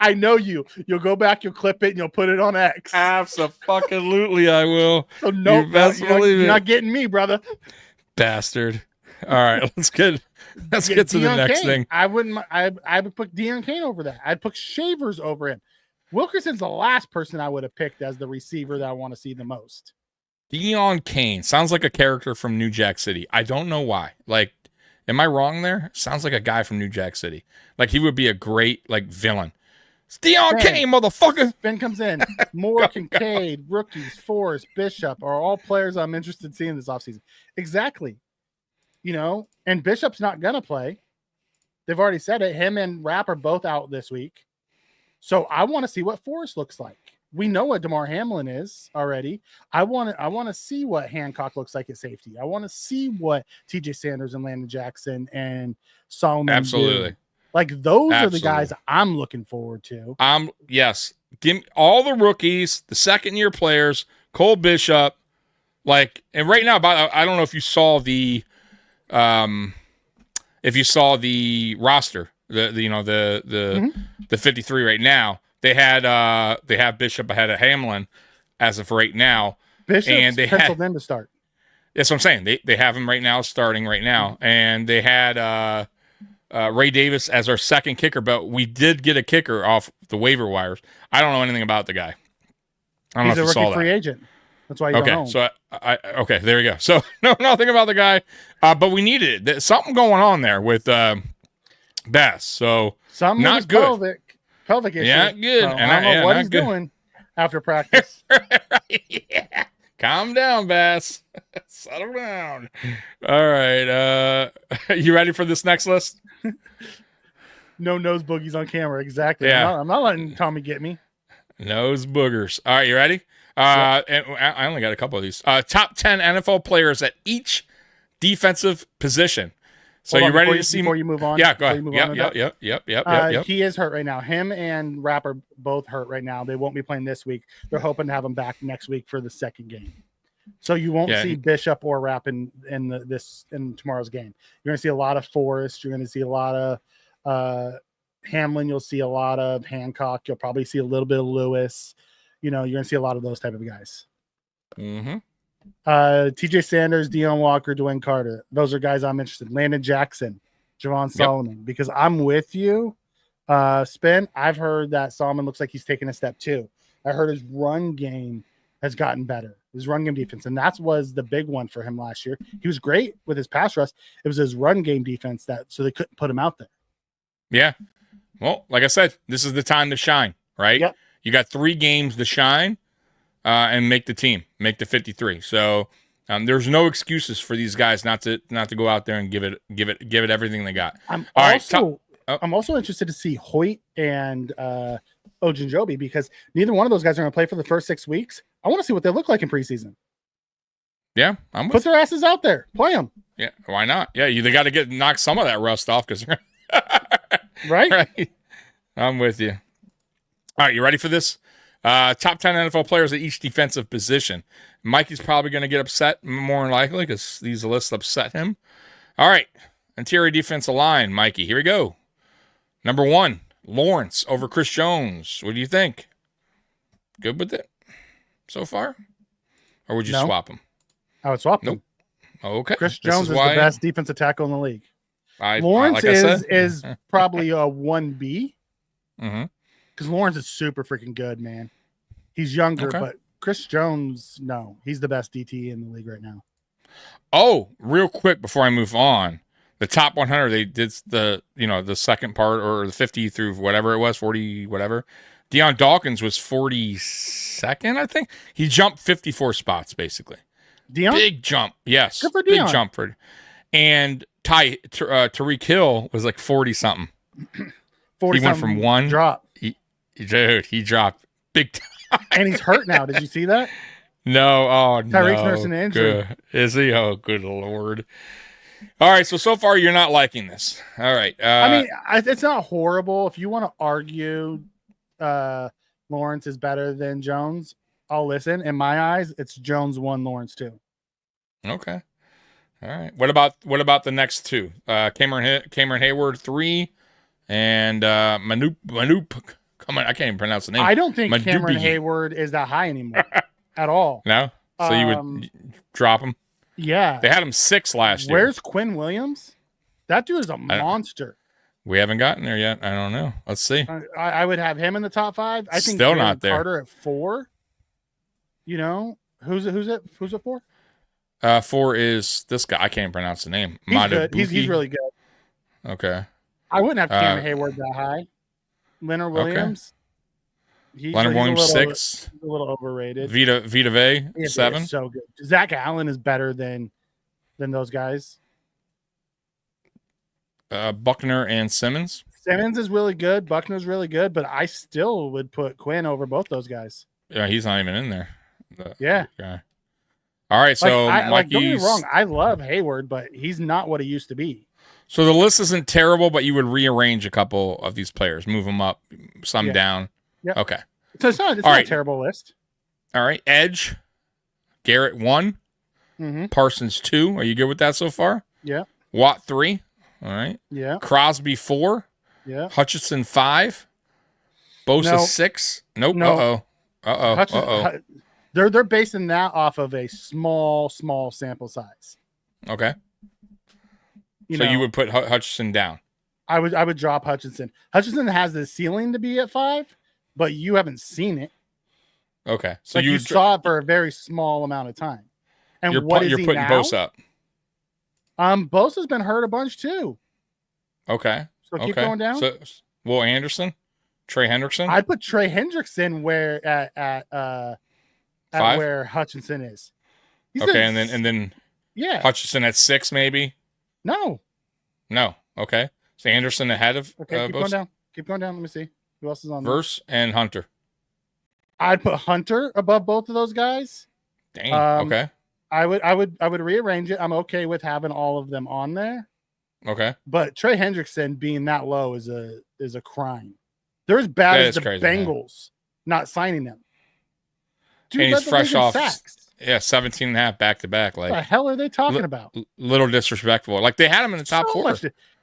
[SPEAKER 4] I know you. You'll go back, you'll clip it, and you'll put it on X.
[SPEAKER 1] Absolutely, I will.
[SPEAKER 4] So no,
[SPEAKER 1] You best believe
[SPEAKER 4] you're
[SPEAKER 1] it.
[SPEAKER 4] not getting me, brother.
[SPEAKER 1] Bastard. All right, let's get to the
[SPEAKER 4] Deion
[SPEAKER 1] next
[SPEAKER 4] Kane.
[SPEAKER 1] thing.
[SPEAKER 4] I would put Deion Kane over that. I'd put Shavers over him. Wilkerson's the last person I would have picked as the receiver that I want to see the most.
[SPEAKER 1] Deion Kane sounds like a character from New Jack City. I don't know why. Like, am I wrong there? Sounds like a guy from New Jack City. Like, he would be a great villain. It's Deion Kane, motherfucker.
[SPEAKER 4] Ben comes in. Moore, Kincaid, rookies, Forrest, Bishop are all players I'm interested in seeing this offseason. Exactly. And Bishop's not going to play. They've already said it. Him and Rapp are both out this week. So I want to see what Forrest looks like. We know what DeMar Hamlin is already. I want to see what Hancock looks like at safety. I want to see what TJ Sanders and Landon Jackson and Solomon
[SPEAKER 1] Absolutely.
[SPEAKER 4] do. Like, those are the
[SPEAKER 1] Absolutely.
[SPEAKER 4] guys I'm looking forward to.
[SPEAKER 1] Yes. Give me all the rookies, the second-year players, Cole Bishop. And right now, I don't know if you saw the roster, the 53 right now. They have Bishop ahead of Hamlin as of right now.
[SPEAKER 4] Bishop's
[SPEAKER 1] and they
[SPEAKER 4] penciled in to start.
[SPEAKER 1] That's what I'm saying. They have him right now, starting right now, and they had Ray Davis as our second kicker, but we did get a kicker off the waiver wires. I don't know anything about the guy. I don't
[SPEAKER 4] He's
[SPEAKER 1] know
[SPEAKER 4] a
[SPEAKER 1] if you
[SPEAKER 4] rookie
[SPEAKER 1] saw
[SPEAKER 4] free
[SPEAKER 1] that.
[SPEAKER 4] agent. That's why you don't
[SPEAKER 1] Okay,
[SPEAKER 4] know.
[SPEAKER 1] so okay, there you go. So no, nothing about the guy, but we needed it. There's something going on there with Bass. So
[SPEAKER 4] Some
[SPEAKER 1] not
[SPEAKER 4] of his
[SPEAKER 1] good.
[SPEAKER 4] pelvic issue.
[SPEAKER 1] Yeah, good.
[SPEAKER 4] So
[SPEAKER 1] And
[SPEAKER 4] I don't know what
[SPEAKER 1] not
[SPEAKER 4] he's
[SPEAKER 1] good.
[SPEAKER 4] doing after practice.
[SPEAKER 1] Yeah. Calm down, Bass. Settle down. All right. You ready for this next list?
[SPEAKER 4] No nose boogies on camera. Exactly.
[SPEAKER 1] Yeah.
[SPEAKER 4] I'm not letting Tommy get me.
[SPEAKER 1] Nose boogers. All right, you ready? And I only got a couple of these. Top 10 NFL players at each defensive position. So
[SPEAKER 4] Hold
[SPEAKER 1] you
[SPEAKER 4] on,
[SPEAKER 1] ready
[SPEAKER 4] before
[SPEAKER 1] to see?
[SPEAKER 4] Before you move on?
[SPEAKER 1] Yeah, go
[SPEAKER 4] before
[SPEAKER 1] ahead.
[SPEAKER 4] you move on with that,
[SPEAKER 1] Yep.
[SPEAKER 4] He is hurt right now. Him and Rapp are both hurt right now. They won't be playing this week. They're hoping to have him back next week for the second game. So you won't
[SPEAKER 1] Yeah.
[SPEAKER 4] see Bishop or Rapp in tomorrow's game. You're going to see a lot of Forrest. You're going to see a lot of Hamlin. You'll see a lot of Hancock. You'll probably see a little bit of Lewis. You're going to see a lot of those type of guys.
[SPEAKER 1] Mm-hmm.
[SPEAKER 4] TJ Sanders, Deion Walker, Dwayne Carter. Those are guys I'm interested in. Landon Jackson, Javon Solomon, because I'm with you. Spin, I've heard that Solomon looks like he's taking a step too. I heard his run game has gotten better, his run game defense. And that was the big one for him last year. He was great with his pass rush. It was his run game defense so they couldn't put him out there.
[SPEAKER 1] Yeah. Well, like I said, this is the time to shine, right?
[SPEAKER 4] Yep.
[SPEAKER 1] You got 3 games to shine and make the team, make the 53. So there's no excuses for these guys not to go out there and give it everything they got.
[SPEAKER 4] I'm
[SPEAKER 1] All
[SPEAKER 4] also interested to see Hoyt and Ogunjobi, because neither one of those guys are going to play for the first 6 weeks. I want to see what they look like in preseason.
[SPEAKER 1] Yeah, I'm with
[SPEAKER 4] Put their asses out there. Play them.
[SPEAKER 1] Yeah, why not? Yeah, they got to knock some of that rust off because
[SPEAKER 4] Right?
[SPEAKER 1] right. I'm with you. All right, you ready for this? Top 10 NFL players at each defensive position. Mikey's probably going to get upset, more than likely, because these lists upset him. All right, interior defensive line, Mikey. Here we go. Number 1, Lawrence over Chris Jones. What do you think? Good with it so far? Or would you
[SPEAKER 4] No.
[SPEAKER 1] swap him?
[SPEAKER 4] I would swap
[SPEAKER 1] Nope.
[SPEAKER 4] them.
[SPEAKER 1] Okay.
[SPEAKER 4] Chris
[SPEAKER 1] This
[SPEAKER 4] Jones is
[SPEAKER 1] why
[SPEAKER 4] the best defensive tackle in the league.
[SPEAKER 1] Lawrence
[SPEAKER 4] Lawrence
[SPEAKER 1] like I said.
[SPEAKER 4] is probably a 1B,
[SPEAKER 1] Mm-hmm.
[SPEAKER 4] because Lawrence is super freaking good, man. He's younger,
[SPEAKER 1] Okay.
[SPEAKER 4] but Chris Jones, no, he's the best DT in the league right now.
[SPEAKER 1] Oh, real quick before I move on, the top 100, they did the second part, or the 50 through whatever it was, 40 whatever. Deion Dawkins was 42nd, I think. He jumped 54 spots basically.
[SPEAKER 4] Dion?
[SPEAKER 1] Big jump. Yes.
[SPEAKER 4] Good for
[SPEAKER 1] Big
[SPEAKER 4] Dion.
[SPEAKER 1] jump for. And Tariq Hill was like 40 something.
[SPEAKER 4] 40
[SPEAKER 1] He went from one
[SPEAKER 4] drop.
[SPEAKER 1] He dropped big time.
[SPEAKER 4] And he's hurt now. Did you see that?
[SPEAKER 1] No, oh no.
[SPEAKER 4] Tyreek's nursing an injury.
[SPEAKER 1] Good. Is he? Oh, good Lord. All right, so far you're not liking this. All right.
[SPEAKER 4] I mean, it's not horrible. If you want to argue Lawrence is better than Jones, I'll listen. In my eyes, it's Jones 1, Lawrence 2.
[SPEAKER 1] Okay. All right. What about the next two? Cameron Hayward 3 and Manoop. Come on, I can't even pronounce the name.
[SPEAKER 4] I don't think
[SPEAKER 1] Madubi.
[SPEAKER 4] Cameron Hayward is that high anymore at all.
[SPEAKER 1] No? So you would drop him?
[SPEAKER 4] Yeah.
[SPEAKER 1] They had him 6 last year.
[SPEAKER 4] Where's Quinn Williams? That dude is a monster.
[SPEAKER 1] We haven't gotten there yet. I don't know. Let's see.
[SPEAKER 4] I would have him in the top 5. I think
[SPEAKER 1] Still
[SPEAKER 4] Jalen
[SPEAKER 1] not there.
[SPEAKER 4] Carter at 4. You know, who's it 4?
[SPEAKER 1] 4 is this guy. I can't even pronounce the name.
[SPEAKER 4] He's good. He's really good.
[SPEAKER 1] Okay.
[SPEAKER 4] I wouldn't have Cameron Hayward that high. Leonard Williams.
[SPEAKER 1] Leonard Williams 6.
[SPEAKER 4] A little overrated.
[SPEAKER 1] Vita Vey 7.
[SPEAKER 4] So good. Zach Allen is better than those guys.
[SPEAKER 1] Buckner and Simmons.
[SPEAKER 4] Simmons is really good. Buckner's really good, but I still would put Quinn over both those guys.
[SPEAKER 1] Yeah, he's not even in there.
[SPEAKER 4] Yeah.
[SPEAKER 1] Okay. All right, so
[SPEAKER 4] don't get me wrong. I love Hayward, but he's not what he used to be.
[SPEAKER 1] So the list isn't terrible, but you would rearrange a couple of these players, move them up, some down.
[SPEAKER 4] Yeah.
[SPEAKER 1] Okay.
[SPEAKER 4] So it's not a terrible list.
[SPEAKER 1] All right. Edge, Garrett 1, Parsons 2. Are you good with that so far?
[SPEAKER 4] Yeah.
[SPEAKER 1] Watt 3. All right.
[SPEAKER 4] Yeah.
[SPEAKER 1] Crosby 4.
[SPEAKER 4] Yeah.
[SPEAKER 1] Hutchinson 5. Bosa 6. Nope.
[SPEAKER 4] No.
[SPEAKER 1] Uh-oh.
[SPEAKER 4] They're basing that off of a small sample size.
[SPEAKER 1] Okay. You would put Hutchinson down.
[SPEAKER 4] I would drop Hutchinson. Hutchinson has the ceiling to be at 5, but you haven't seen it.
[SPEAKER 1] Okay. So
[SPEAKER 4] you saw it for a very small amount of time. And
[SPEAKER 1] you're
[SPEAKER 4] what is
[SPEAKER 1] you're
[SPEAKER 4] he
[SPEAKER 1] putting
[SPEAKER 4] now?
[SPEAKER 1] Bosa up.
[SPEAKER 4] Bosa's been hurt a bunch too.
[SPEAKER 1] Okay.
[SPEAKER 4] So keep going down.
[SPEAKER 1] So Will Anderson, Trey Hendrickson.
[SPEAKER 4] I'd put Trey Hendrickson where at
[SPEAKER 1] 5?
[SPEAKER 4] where Hutchinson is.
[SPEAKER 1] Okay, and then
[SPEAKER 4] yeah,
[SPEAKER 1] Hutchinson at 6 maybe.
[SPEAKER 4] No.
[SPEAKER 1] Okay. So Anderson ahead of
[SPEAKER 4] keep going down. Keep going down. Let me see who else is on
[SPEAKER 1] Verse and Hunter.
[SPEAKER 4] I'd put Hunter above both of those guys.
[SPEAKER 1] Dang. Okay.
[SPEAKER 4] I would rearrange it. I'm okay with having all of them on there.
[SPEAKER 1] Okay.
[SPEAKER 4] But Trey Hendrickson being that low is a crime. They're as bad as the
[SPEAKER 1] crazy,
[SPEAKER 4] Bengals not signing them. Dude,
[SPEAKER 1] and he's fresh off.
[SPEAKER 4] Sacks.
[SPEAKER 1] Yeah, 17 and a half back to back. Like,
[SPEAKER 4] what the hell are they talking about?
[SPEAKER 1] Little disrespectful. Like they had him in the top 4.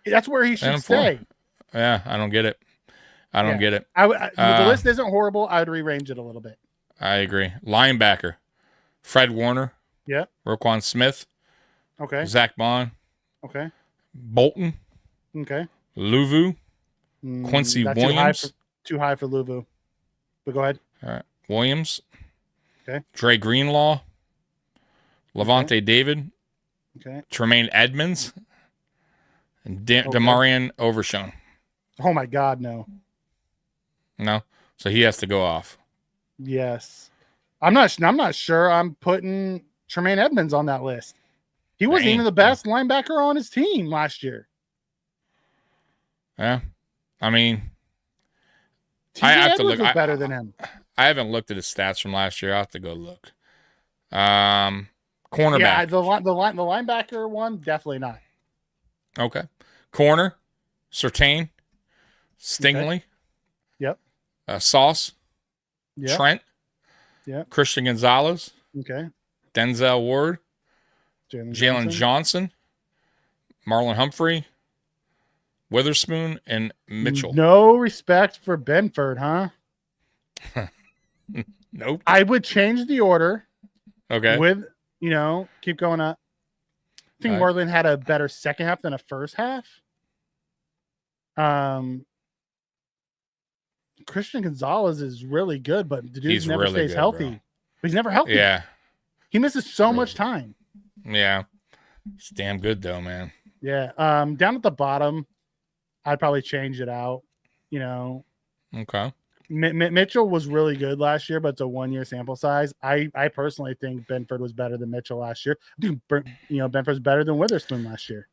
[SPEAKER 4] That's where he should stay.
[SPEAKER 1] Yeah, I don't get it. I don't get it.
[SPEAKER 4] The list isn't horrible. I would rearrange it a little bit.
[SPEAKER 1] I agree. Linebacker, Fred Warner.
[SPEAKER 4] Yeah.
[SPEAKER 1] Roquan Smith.
[SPEAKER 4] Okay.
[SPEAKER 1] Zach Bond.
[SPEAKER 4] Okay.
[SPEAKER 1] Bolton.
[SPEAKER 4] Okay.
[SPEAKER 1] Luvu. Quincy Williams.
[SPEAKER 4] Too high for Luvu. But go ahead.
[SPEAKER 1] All right. Williams.
[SPEAKER 4] Okay.
[SPEAKER 1] Dre Greenlaw. Levante David.
[SPEAKER 4] Okay.
[SPEAKER 1] Tremaine Edmonds. And Demarion Overshown.
[SPEAKER 4] Oh my God, no.
[SPEAKER 1] No. So he has to go off.
[SPEAKER 4] Yes. I'm not sure I'm putting Tremaine Edmonds on that list. He wasn't even the best linebacker on his team last year.
[SPEAKER 1] Yeah. I mean,
[SPEAKER 4] I have to look. Was better than him.
[SPEAKER 1] I haven't looked at his stats from last year. I'll have to go look. Cornerback.
[SPEAKER 4] Yeah, the linebacker one, definitely not.
[SPEAKER 1] Okay. Corner, Surtain, Stingley.
[SPEAKER 4] Okay. Yep.
[SPEAKER 1] Sauce.
[SPEAKER 4] Yep.
[SPEAKER 1] Trent.
[SPEAKER 4] Yep.
[SPEAKER 1] Christian Gonzalez.
[SPEAKER 4] Okay.
[SPEAKER 1] Denzel Ward.
[SPEAKER 4] Jalen
[SPEAKER 1] Johnson. Marlon Humphrey. Witherspoon and Mitchell.
[SPEAKER 4] No respect for Benford, huh?
[SPEAKER 1] Nope.
[SPEAKER 4] I would change the order.
[SPEAKER 1] Okay.
[SPEAKER 4] With, keep going up. I think Moreland had a better second half than a first half. Christian Gonzalez is really good, but the dude never stays healthy. Bro. But he's never healthy.
[SPEAKER 1] Yeah.
[SPEAKER 4] He misses so much time.
[SPEAKER 1] Yeah. It's damn good though, man.
[SPEAKER 4] Yeah. Down at the bottom, I'd probably change it out.
[SPEAKER 1] Okay.
[SPEAKER 4] Mitchell was really good last year, but it's a 1-year sample size. I personally think Benford was better than Mitchell last year. I think Benford's better than Witherspoon last year.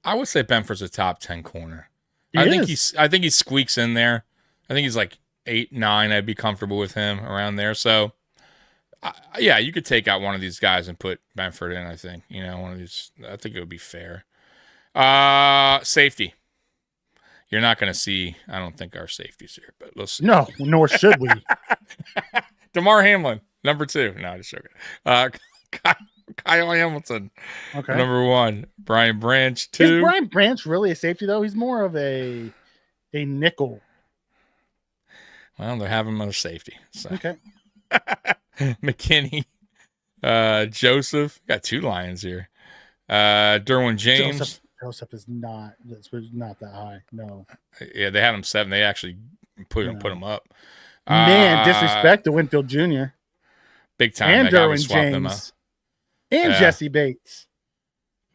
[SPEAKER 1] I would say Benford's a top 10 corner.
[SPEAKER 4] He is.
[SPEAKER 1] I think he squeaks in there. I think he's like 8, 9. I'd be comfortable with him around there. So, yeah, you could take out one of these guys and put Benford in. I think one of these. I think it would be fair. Safety. You're not going to see. I don't think our safety's here, but let's see.
[SPEAKER 4] No, nor should we.
[SPEAKER 1] DeMar Hamlin, number 2. No, just joking. Kyle Hamilton,
[SPEAKER 4] Okay.
[SPEAKER 1] number 1. Brian Branch, 2.
[SPEAKER 4] Is Brian Branch really a safety though? He's more of a nickel.
[SPEAKER 1] Well, they're having him on a safety. So.
[SPEAKER 4] Okay.
[SPEAKER 1] McKinney, Joseph. Got 2 Lions here. Derwin James.
[SPEAKER 4] Joseph is not. That's not that high. No.
[SPEAKER 1] Yeah, they had him 7. They actually put him up.
[SPEAKER 4] Man, disrespect to Winfield Jr.
[SPEAKER 1] Big time.
[SPEAKER 4] and
[SPEAKER 1] That guy would
[SPEAKER 4] Derwin
[SPEAKER 1] swap them out.
[SPEAKER 4] James and
[SPEAKER 1] Yeah.
[SPEAKER 4] Jesse Bates.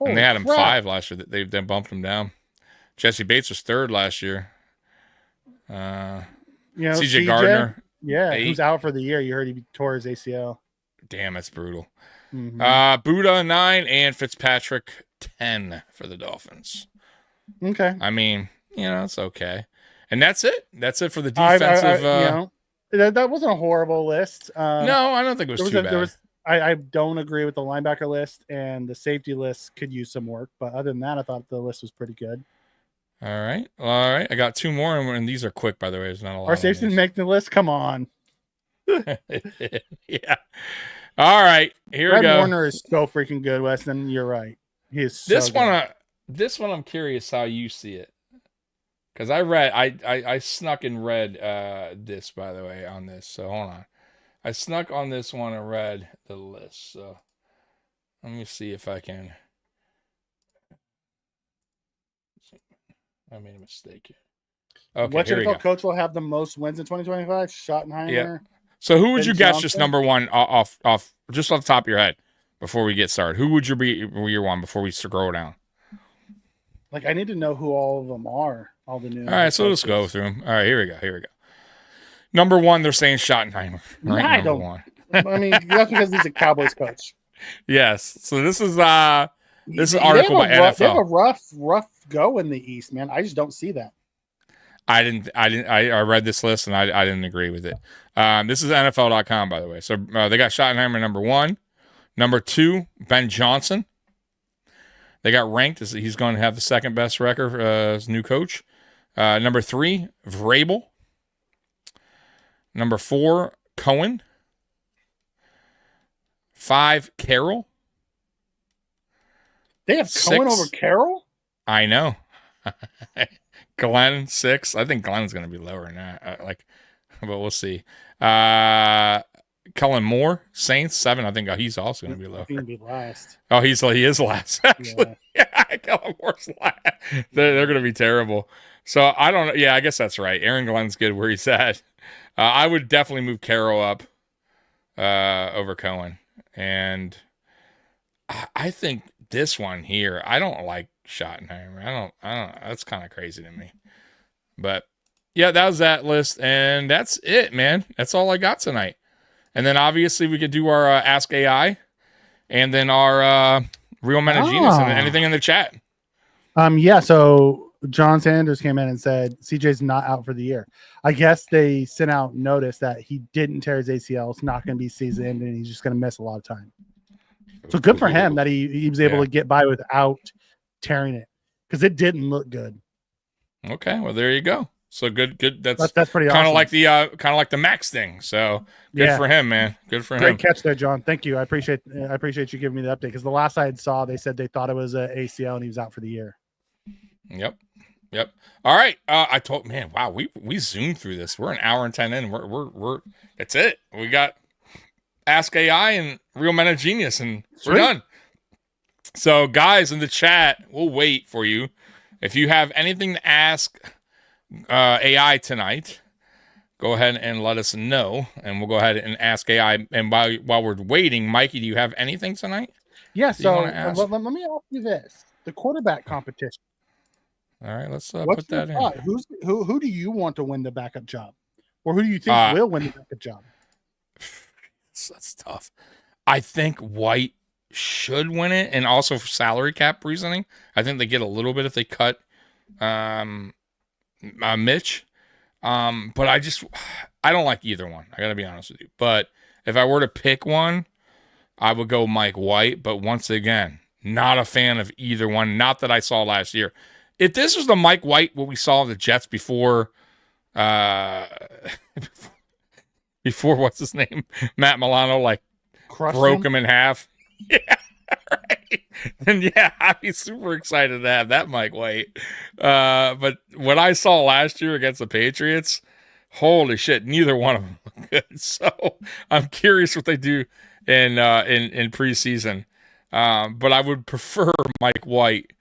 [SPEAKER 1] And they had him
[SPEAKER 4] Holy crap.
[SPEAKER 1] 5 last year. They bumped him down. Jesse Bates was 3rd last year. CJ Gardner.
[SPEAKER 4] Yeah,
[SPEAKER 1] 8.
[SPEAKER 4] who's out for the year. You heard he tore his ACL.
[SPEAKER 1] Damn, that's brutal.
[SPEAKER 4] Mhm.
[SPEAKER 1] Buddha 9 and Fitzpatrick 10 for the Dolphins.
[SPEAKER 4] Okay.
[SPEAKER 1] I mean, it's okay. And that's it. That's it for the defensive.
[SPEAKER 4] That wasn't a horrible list.
[SPEAKER 1] No, I don't think it was too bad.
[SPEAKER 4] I don't agree with the linebacker list, and the safety list could use some work. But other than that, I thought the list was pretty good.
[SPEAKER 1] All right. I got 2 more, and these are quick, by the way. There's not a lot.
[SPEAKER 4] Our safety didn't make the list. Come on.
[SPEAKER 1] Yeah. All right. Here we
[SPEAKER 4] Fred
[SPEAKER 1] go.
[SPEAKER 4] Warner is so freaking good, Weston. You're right. He is so
[SPEAKER 1] This
[SPEAKER 4] good.
[SPEAKER 1] this one, I'm curious how you see it, because I snuck and read this, by the way, on this. So hold on, I snuck on this one and read the list. So let me see if I can. I made a mistake here. Okay,
[SPEAKER 4] Which
[SPEAKER 1] here we go.
[SPEAKER 4] NFL coach will have the most wins in 2025? Schottenheimer.
[SPEAKER 1] Yeah. So who would
[SPEAKER 4] Ben
[SPEAKER 1] you guess just
[SPEAKER 4] Johnson?
[SPEAKER 1] number 1 off just off the top of your head before we get started? Who would you be your one before we scroll down?
[SPEAKER 4] Like, I need to know who all of them are. All the new.
[SPEAKER 1] All right, so let's go through them. All right, here we go. Number 1, they're saying Schottenheimer. Right,
[SPEAKER 4] I
[SPEAKER 1] number
[SPEAKER 4] don't-
[SPEAKER 1] 1.
[SPEAKER 4] I mean, that's because he's a Cowboys coach.
[SPEAKER 1] Yes. So this is an
[SPEAKER 4] They
[SPEAKER 1] article by
[SPEAKER 4] have a They have a
[SPEAKER 1] NFL.
[SPEAKER 4] rough go in the East, man. I just don't see that.
[SPEAKER 1] I read this list and I didn't agree with it. This is NFL.com, by the way. So they got Schottenheimer number 1, number 2, Ben Johnson. They got ranked as he's going to have the second best record as new coach. Number 3, Vrabel. Number 4, Cohen. 5, Carroll.
[SPEAKER 4] They have Cohen
[SPEAKER 1] 6.
[SPEAKER 4] over Carroll?
[SPEAKER 1] I know. Glenn 6. I think Glenn's going to be lower than that. But we'll see. Kellen Moore, Saints 7. I think he's also going to be low.
[SPEAKER 4] He's going to be last.
[SPEAKER 1] Oh, he is last actually. Yeah, Kellen Moore's last. They're going to be terrible. So I don't know. Yeah, I guess that's right. Aaron Glenn's good where he's at. I would definitely move Carroll up over Cohen, and I think this one here. I don't like Schottenheimer. I don't. That's kind of crazy to me. But yeah, that was that list, and that's it, man. That's all I got tonight. And then obviously we could do our Ask AI, and then our Real Men of Genius, and anything in the chat.
[SPEAKER 4] Yeah. So John Sanders came in and said CJ's not out for the year. I guess they sent out notice that he didn't tear his ACL. It's not going to be seasoned, and he's just going to miss a lot of time. So good for him that he was able to get by without tearing it, because it didn't look good.
[SPEAKER 1] Okay, well there you go. So good. That's
[SPEAKER 4] pretty
[SPEAKER 1] kind
[SPEAKER 4] awesome.
[SPEAKER 1] of like the Max thing. So good for him, man. Good for him.
[SPEAKER 4] Great catch there, John. Thank you. I appreciate you giving me the update, because the last I saw, they said they thought it was a ACL and he was out for the year.
[SPEAKER 1] Yep. All right. I told wow, we zoomed through this. We're an hour and 10 in. We're that's it. We got Ask AI and Real Men of Genius, and we're done. So guys in the chat, we'll wait for you. If you have anything to ask AI tonight, go ahead and let us know, and we'll go ahead and ask AI. And while we're waiting, Mikey, do you have anything tonight?
[SPEAKER 4] Yeah. So
[SPEAKER 1] wanna ask?
[SPEAKER 4] let me ask you this: the quarterback competition.
[SPEAKER 1] All right, let's
[SPEAKER 4] What's
[SPEAKER 1] put that
[SPEAKER 4] your thought?
[SPEAKER 1] in.
[SPEAKER 4] Who do you want to win the backup job? Or who do you think will win the backup job?
[SPEAKER 1] That's tough. I think White should win it, and also for salary cap reasoning, I think they get a little bit if they cut Mitch. But I don't like either one. I got to be honest with you. But if I were to pick one, I would go Mike White. But once again, not a fan of either one. Not that I saw last year. If this was the Mike White, what we saw of the Jets before, before what's his name, Matt Milano, like broke him in half. Yeah, right. And yeah, I'd be super excited to have that Mike White. But what I saw last year against the Patriots, holy shit, neither one of them looked good. So I'm curious what they do in preseason. But I would prefer Mike White.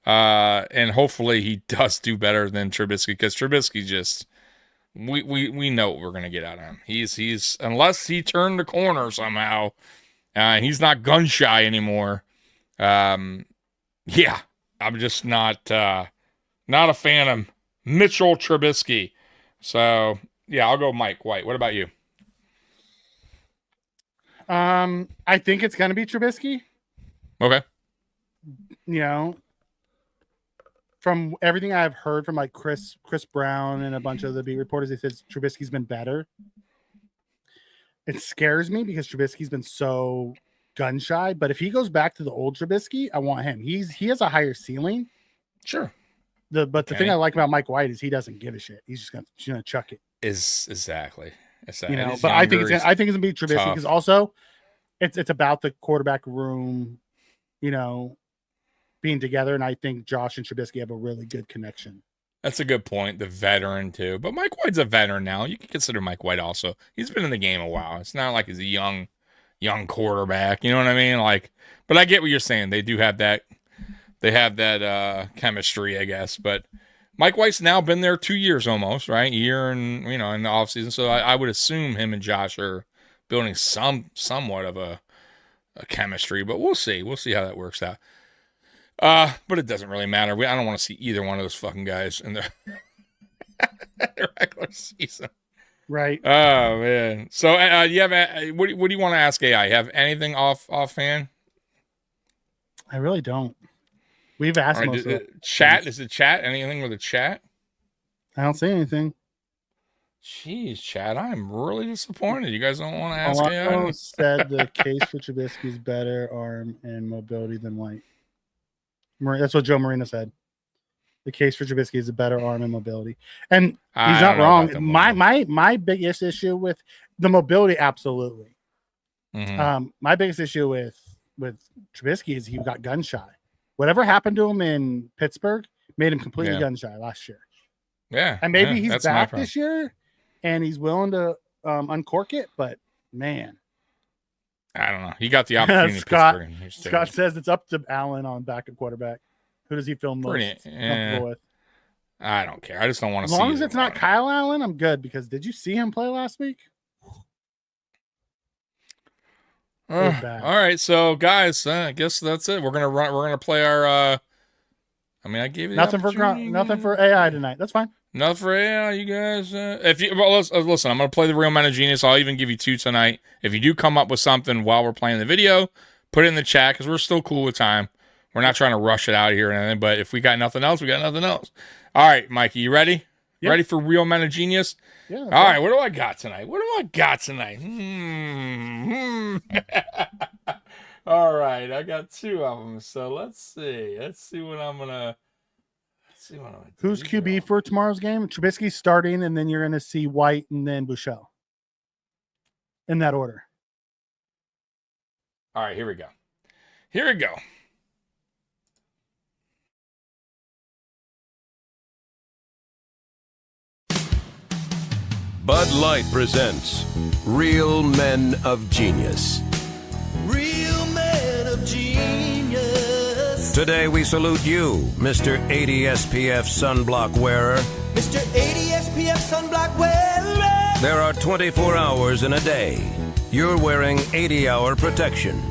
[SPEAKER 1] And hopefully he does do better than Trubisky, because Trubisky just we know what we're gonna get out of him. He's unless he turned the corner somehow, he's not gun shy anymore. Yeah, I'm just not a fan of Mitchell Trubisky. So yeah, I'll go Mike White. What about you?
[SPEAKER 4] I think it's gonna be Trubisky.
[SPEAKER 1] Okay.
[SPEAKER 4] You know, from everything I've heard from like Chris Brown and a bunch of the beat reporters, they said Trubisky's been better. It scares me because Trubisky's been so gun shy. But if he goes back to the old Trubisky, I want him. He has a higher ceiling.
[SPEAKER 1] Sure.
[SPEAKER 4] The thing I like about Mike White is he doesn't give a shit. He's just gonna chuck it.
[SPEAKER 1] Exactly.
[SPEAKER 4] You know, but I think it's gonna be Trubisky because also it's about the quarterback room, you know, being together, and I think Josh and Trubisky have a really good connection.
[SPEAKER 1] That's a good point. The veteran too, but Mike White's a veteran now. You can consider Mike White also. He's been in the game a while. It's not like he's a young quarterback. You know what I mean? Like, but I get what you're saying. They do have that. They have that chemistry, I guess. But Mike White's now been there 2 years almost, right? A year and in the offseason. So I would assume him and Josh are building somewhat of a chemistry. But we'll see. We'll see how that works out. But it doesn't really matter. I don't want to see either one of those fucking guys in the regular season.
[SPEAKER 4] Right.
[SPEAKER 1] Oh man. So you have what do you want to ask AI? You have anything offhand?
[SPEAKER 4] I really don't. We've asked most of it.
[SPEAKER 1] Chat. Is it chat? Anything with the chat?
[SPEAKER 4] I don't see anything.
[SPEAKER 1] Jeez, chat. I'm really disappointed. You guys don't want to ask AI?
[SPEAKER 4] Milano said the case for Trubisky's better arm and mobility than White. That's what Joe Marino said. The case for Trubisky is a better arm and mobility, and he's not wrong. My biggest issue with the mobility, absolutely.
[SPEAKER 1] Mm-hmm.
[SPEAKER 4] My biggest issue with Trubisky is he got gun shy. Whatever happened to him in Pittsburgh made him completely gun shy last year.
[SPEAKER 1] Yeah,
[SPEAKER 4] and maybe he's back this year, and he's willing to uncork it. But man,
[SPEAKER 1] I don't know. He got the opportunity.
[SPEAKER 4] Scott says it's up to Allen on backup quarterback. Who does he feel most comfortable with?
[SPEAKER 1] I don't care. I just don't want to see.
[SPEAKER 4] As long as it's not Kyle Allen, I'm good. Because did you see him play last week?
[SPEAKER 1] All right, so guys, I guess that's it. We're gonna play our. I gave you
[SPEAKER 4] nothing for AI tonight. That's fine.
[SPEAKER 1] Nothing for AI, you guys. Listen, I'm gonna play the Real Men of Genius. I'll even give you 2 tonight. If you do come up with something while we're playing the video, put it in the chat because we're still cool with time. We're not trying to rush it out here or anything. But if we got nothing else, we got nothing else. All right, Mikey, you ready?
[SPEAKER 4] Yep.
[SPEAKER 1] Ready for Real Men of Genius?
[SPEAKER 4] Yeah.
[SPEAKER 1] All right, what do I got tonight? All right, I got 2 of them. So let's see. Let's see what I'm gonna do.
[SPEAKER 4] Who's QB for tomorrow's game? Trubisky's starting, and then you're gonna see White and then Buechele. In that order.
[SPEAKER 1] All right, here we go.
[SPEAKER 6] Bud Light presents Real Men of Genius.
[SPEAKER 7] Real Men of Genius.
[SPEAKER 6] Today we salute you, Mr. 80 SPF sunblock wearer.
[SPEAKER 7] Mr. 80 SPF sunblock wearer.
[SPEAKER 6] There are 24 hours in a day. You're wearing 80-hour protection.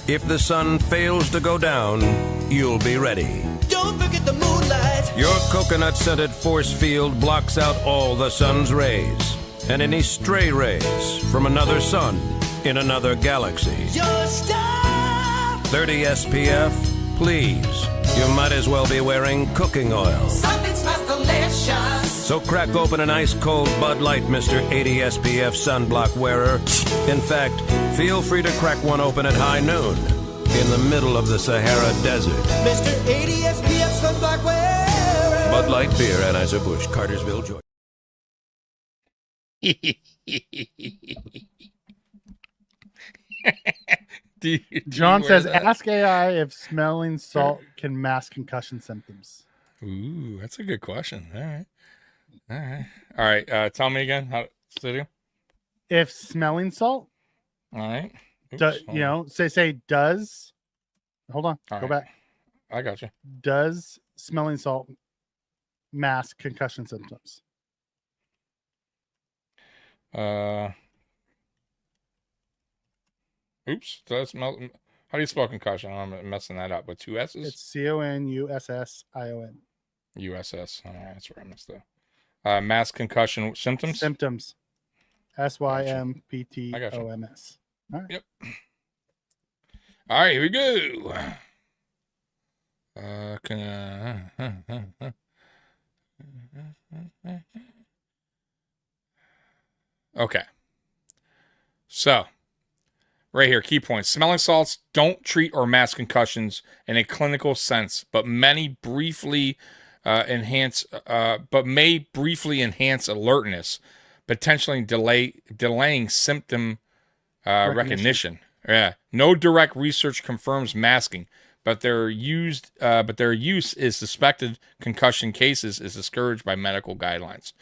[SPEAKER 6] If the sun fails to go down, you'll be ready.
[SPEAKER 7] Don't forget the moonlight.
[SPEAKER 6] Your coconut-scented force field blocks out all the sun's rays. and any stray rays from another sun in another galaxy.
[SPEAKER 7] Your star.
[SPEAKER 6] 30 SPF, please. You might as well be wearing cooking oil.
[SPEAKER 7] Something smells delicious.
[SPEAKER 6] So crack open an ice-cold Bud Light, Mr. 80 SPF sunblock wearer. In fact, feel free to crack one open at high noon in the middle of the Sahara Desert.
[SPEAKER 7] Mr. 80 SPF sunblock wearer.
[SPEAKER 6] Bud Light Beer, Anheuser-Busch, Cartersville, Georgia.
[SPEAKER 4] John says, ask AI if smelling salt can mask concussion symptoms.
[SPEAKER 1] Ooh, that's a good question. All right. Tell me again how to do.
[SPEAKER 4] If smelling salt,
[SPEAKER 1] All right.
[SPEAKER 4] say does. Hold on,
[SPEAKER 1] All
[SPEAKER 4] go
[SPEAKER 1] right.
[SPEAKER 4] back.
[SPEAKER 1] I got you.
[SPEAKER 4] Does smelling salt mask concussion symptoms?
[SPEAKER 1] Oops. Does smell? How do you spell concussion? I'm messing that up with two S's.
[SPEAKER 4] It's CONUSSION.
[SPEAKER 1] USS. All right, that's where I messed up. Mass concussion symptoms.
[SPEAKER 4] Symptoms. SYMPTOMS. All right.
[SPEAKER 1] Yep. All right, here we go. Okay. So, right here, key points. Smelling salts don't treat or mask concussions in a clinical sense, but may briefly enhance alertness, potentially delaying symptom recognition. Yeah. No direct research confirms masking, but their use is suspected concussion cases is discouraged by medical guidelines.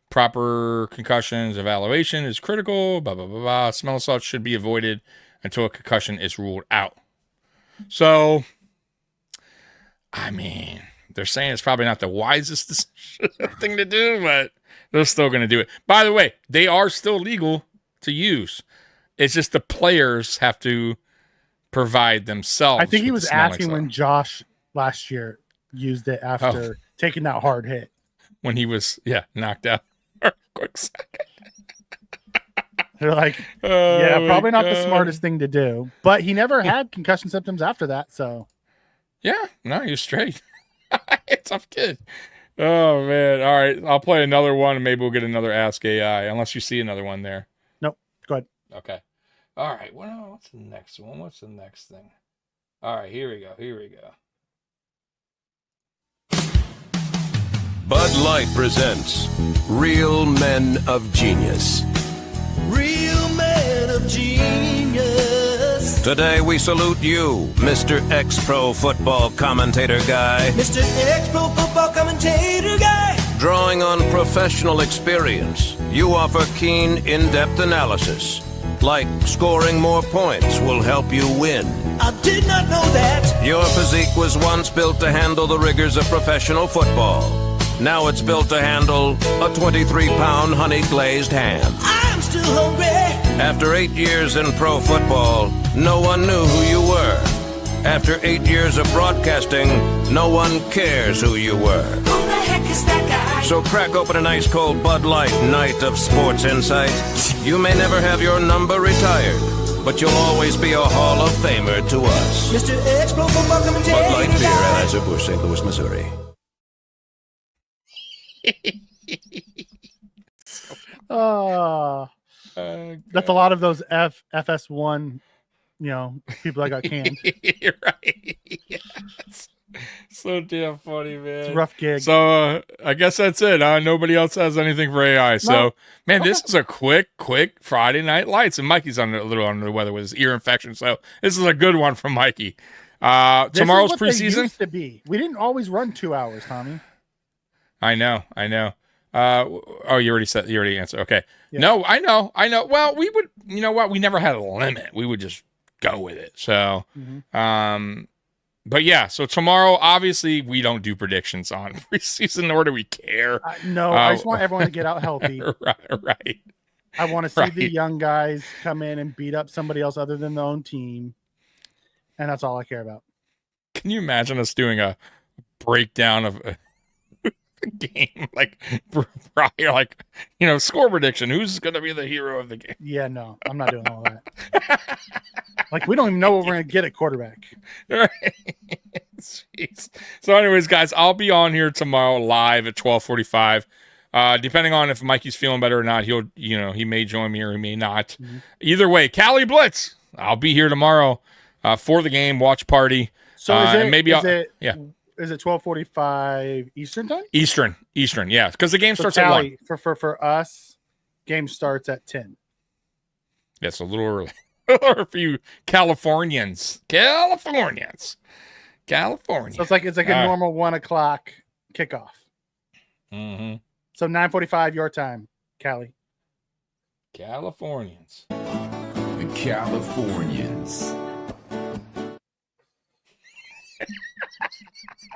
[SPEAKER 1] Proper concussions evaluation is critical. Blah blah blah blah. Smelling salts should be avoided until a concussion is ruled out. So, I mean, they're saying it's probably not the wisest thing to do, but they're still going to do it. By the way, they are still legal to use. It's just the players have to provide themselves.
[SPEAKER 4] I think he
[SPEAKER 1] with
[SPEAKER 4] was
[SPEAKER 1] the smelling
[SPEAKER 4] asking
[SPEAKER 1] salt.
[SPEAKER 4] when Josh last year used it after taking that hard hit.
[SPEAKER 1] When he was knocked out. Quick second.
[SPEAKER 4] They're like,
[SPEAKER 1] Oh,
[SPEAKER 4] yeah,
[SPEAKER 1] my
[SPEAKER 4] probably not the
[SPEAKER 1] God.
[SPEAKER 4] smartest thing to do. But he never had concussion symptoms after that. So
[SPEAKER 1] Yeah, no, you're straight. Tough kid. Oh man. All right, I'll play another one and maybe we'll get another Ask AI, unless you see another one there.
[SPEAKER 4] nope. Go ahead.
[SPEAKER 1] Okay. All right. What's the next one? What's the next thing? All right, here we go.
[SPEAKER 6] Bud Light presents Real Men of Genius.
[SPEAKER 7] Real man of genius.
[SPEAKER 6] Today we salute you, Mr. Ex-Pro Football Commentator Guy.
[SPEAKER 7] Mr. Ex-Pro Football Commentator Guy.
[SPEAKER 6] Drawing on professional experience, you offer keen, in-depth analysis. Like scoring more points will help you win.
[SPEAKER 7] I did not know that.
[SPEAKER 6] Your physique was once built to handle the rigors of professional football. Now it's built to handle a 23-pound honey-glazed ham.
[SPEAKER 7] I'm still hungry.
[SPEAKER 6] After 8 years in pro football, no one knew who you were. After 8 years of broadcasting, no one cares who you were.
[SPEAKER 7] Who the heck is that guy?
[SPEAKER 6] So crack open an ice-cold Bud Light night of sports insight. You may never have your number retired, but you'll always be a Hall of Famer to us.
[SPEAKER 7] Mr. Ex-Pro Football Commentator
[SPEAKER 6] Bud Light Beer,
[SPEAKER 7] Guy.
[SPEAKER 6] Anheuser-Busch, St. Louis, Missouri.
[SPEAKER 4] That's a lot of those FS1, people that got canned.
[SPEAKER 1] You're right. Yes. So damn funny, man.
[SPEAKER 4] It's a rough gig.
[SPEAKER 1] So I guess that's it. Nobody else has anything for AI. So,
[SPEAKER 4] No.
[SPEAKER 1] man, this is a quick Friday Night Lights. And Mikey's a little under the weather with his ear infection. So this is a good one from Mikey.
[SPEAKER 4] This
[SPEAKER 1] Tomorrow's
[SPEAKER 4] is what they
[SPEAKER 1] preseason.
[SPEAKER 4] used to be. We didn't always run 2 hours, Tommy.
[SPEAKER 1] I know. You already answered. Okay.
[SPEAKER 4] Yeah.
[SPEAKER 1] No, I know. Well, we would, you know what? We never had a limit. We would just go with it. So, but yeah, so tomorrow, obviously we don't do predictions on preseason, nor do we care.
[SPEAKER 4] No, I just want everyone to get out healthy.
[SPEAKER 1] Right.
[SPEAKER 4] I want to see the
[SPEAKER 1] Right.
[SPEAKER 4] young guys come in and beat up somebody else other than their own team. And that's all I care about.
[SPEAKER 1] Can you imagine us doing a breakdown of game. Like, you're like, score prediction. Who's going to be the hero of the game?
[SPEAKER 4] Yeah, no, I'm not doing all that. Like, we don't even know what we're going to get at quarterback.
[SPEAKER 1] Right. Jeez. So, anyways, guys, I'll be on here tomorrow live at 12:45. Depending on if Mikey's feeling better or not, he may join me or he may not.
[SPEAKER 4] Mm-hmm.
[SPEAKER 1] Either way, Cali Blitz. I'll be here tomorrow for the game, watch party.
[SPEAKER 4] So is it,
[SPEAKER 1] and maybe
[SPEAKER 4] is it
[SPEAKER 1] yeah.
[SPEAKER 4] Is it 12:45 Eastern time?
[SPEAKER 1] Eastern, yeah, because the game starts at
[SPEAKER 4] Cali,
[SPEAKER 1] 1.
[SPEAKER 4] For us, game starts at 10.
[SPEAKER 1] That's a little early for you Californians. California.
[SPEAKER 4] So it's like a normal 1 o'clock kickoff.
[SPEAKER 1] Mm-hmm.
[SPEAKER 4] So 9:45 your time, Cali.
[SPEAKER 1] Californians.
[SPEAKER 8] The Californians.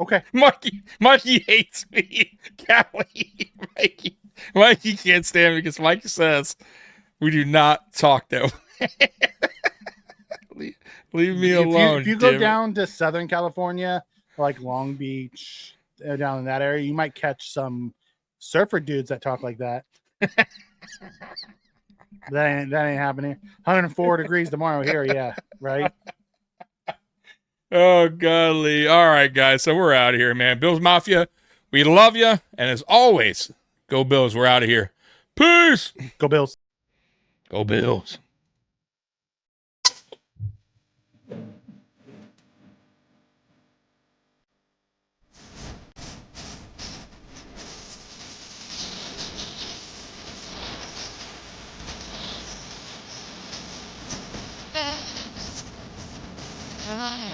[SPEAKER 4] Okay.
[SPEAKER 1] Mikey hates me. Cali. Mikey can't stand me because Mikey says we do not talk that way. Leave me alone.
[SPEAKER 4] If you go down to Southern California, like Long Beach, down in that area, you might catch some surfer dudes that talk like that. That ain't happening. 104 degrees tomorrow here, yeah, right?
[SPEAKER 1] Oh, golly. All right, guys. So we're out of here, man. Bills Mafia, we love you. And as always, go Bills. We're out of here. Peace.
[SPEAKER 4] Go Bills.
[SPEAKER 1] Go Bills.
[SPEAKER 9] Ah.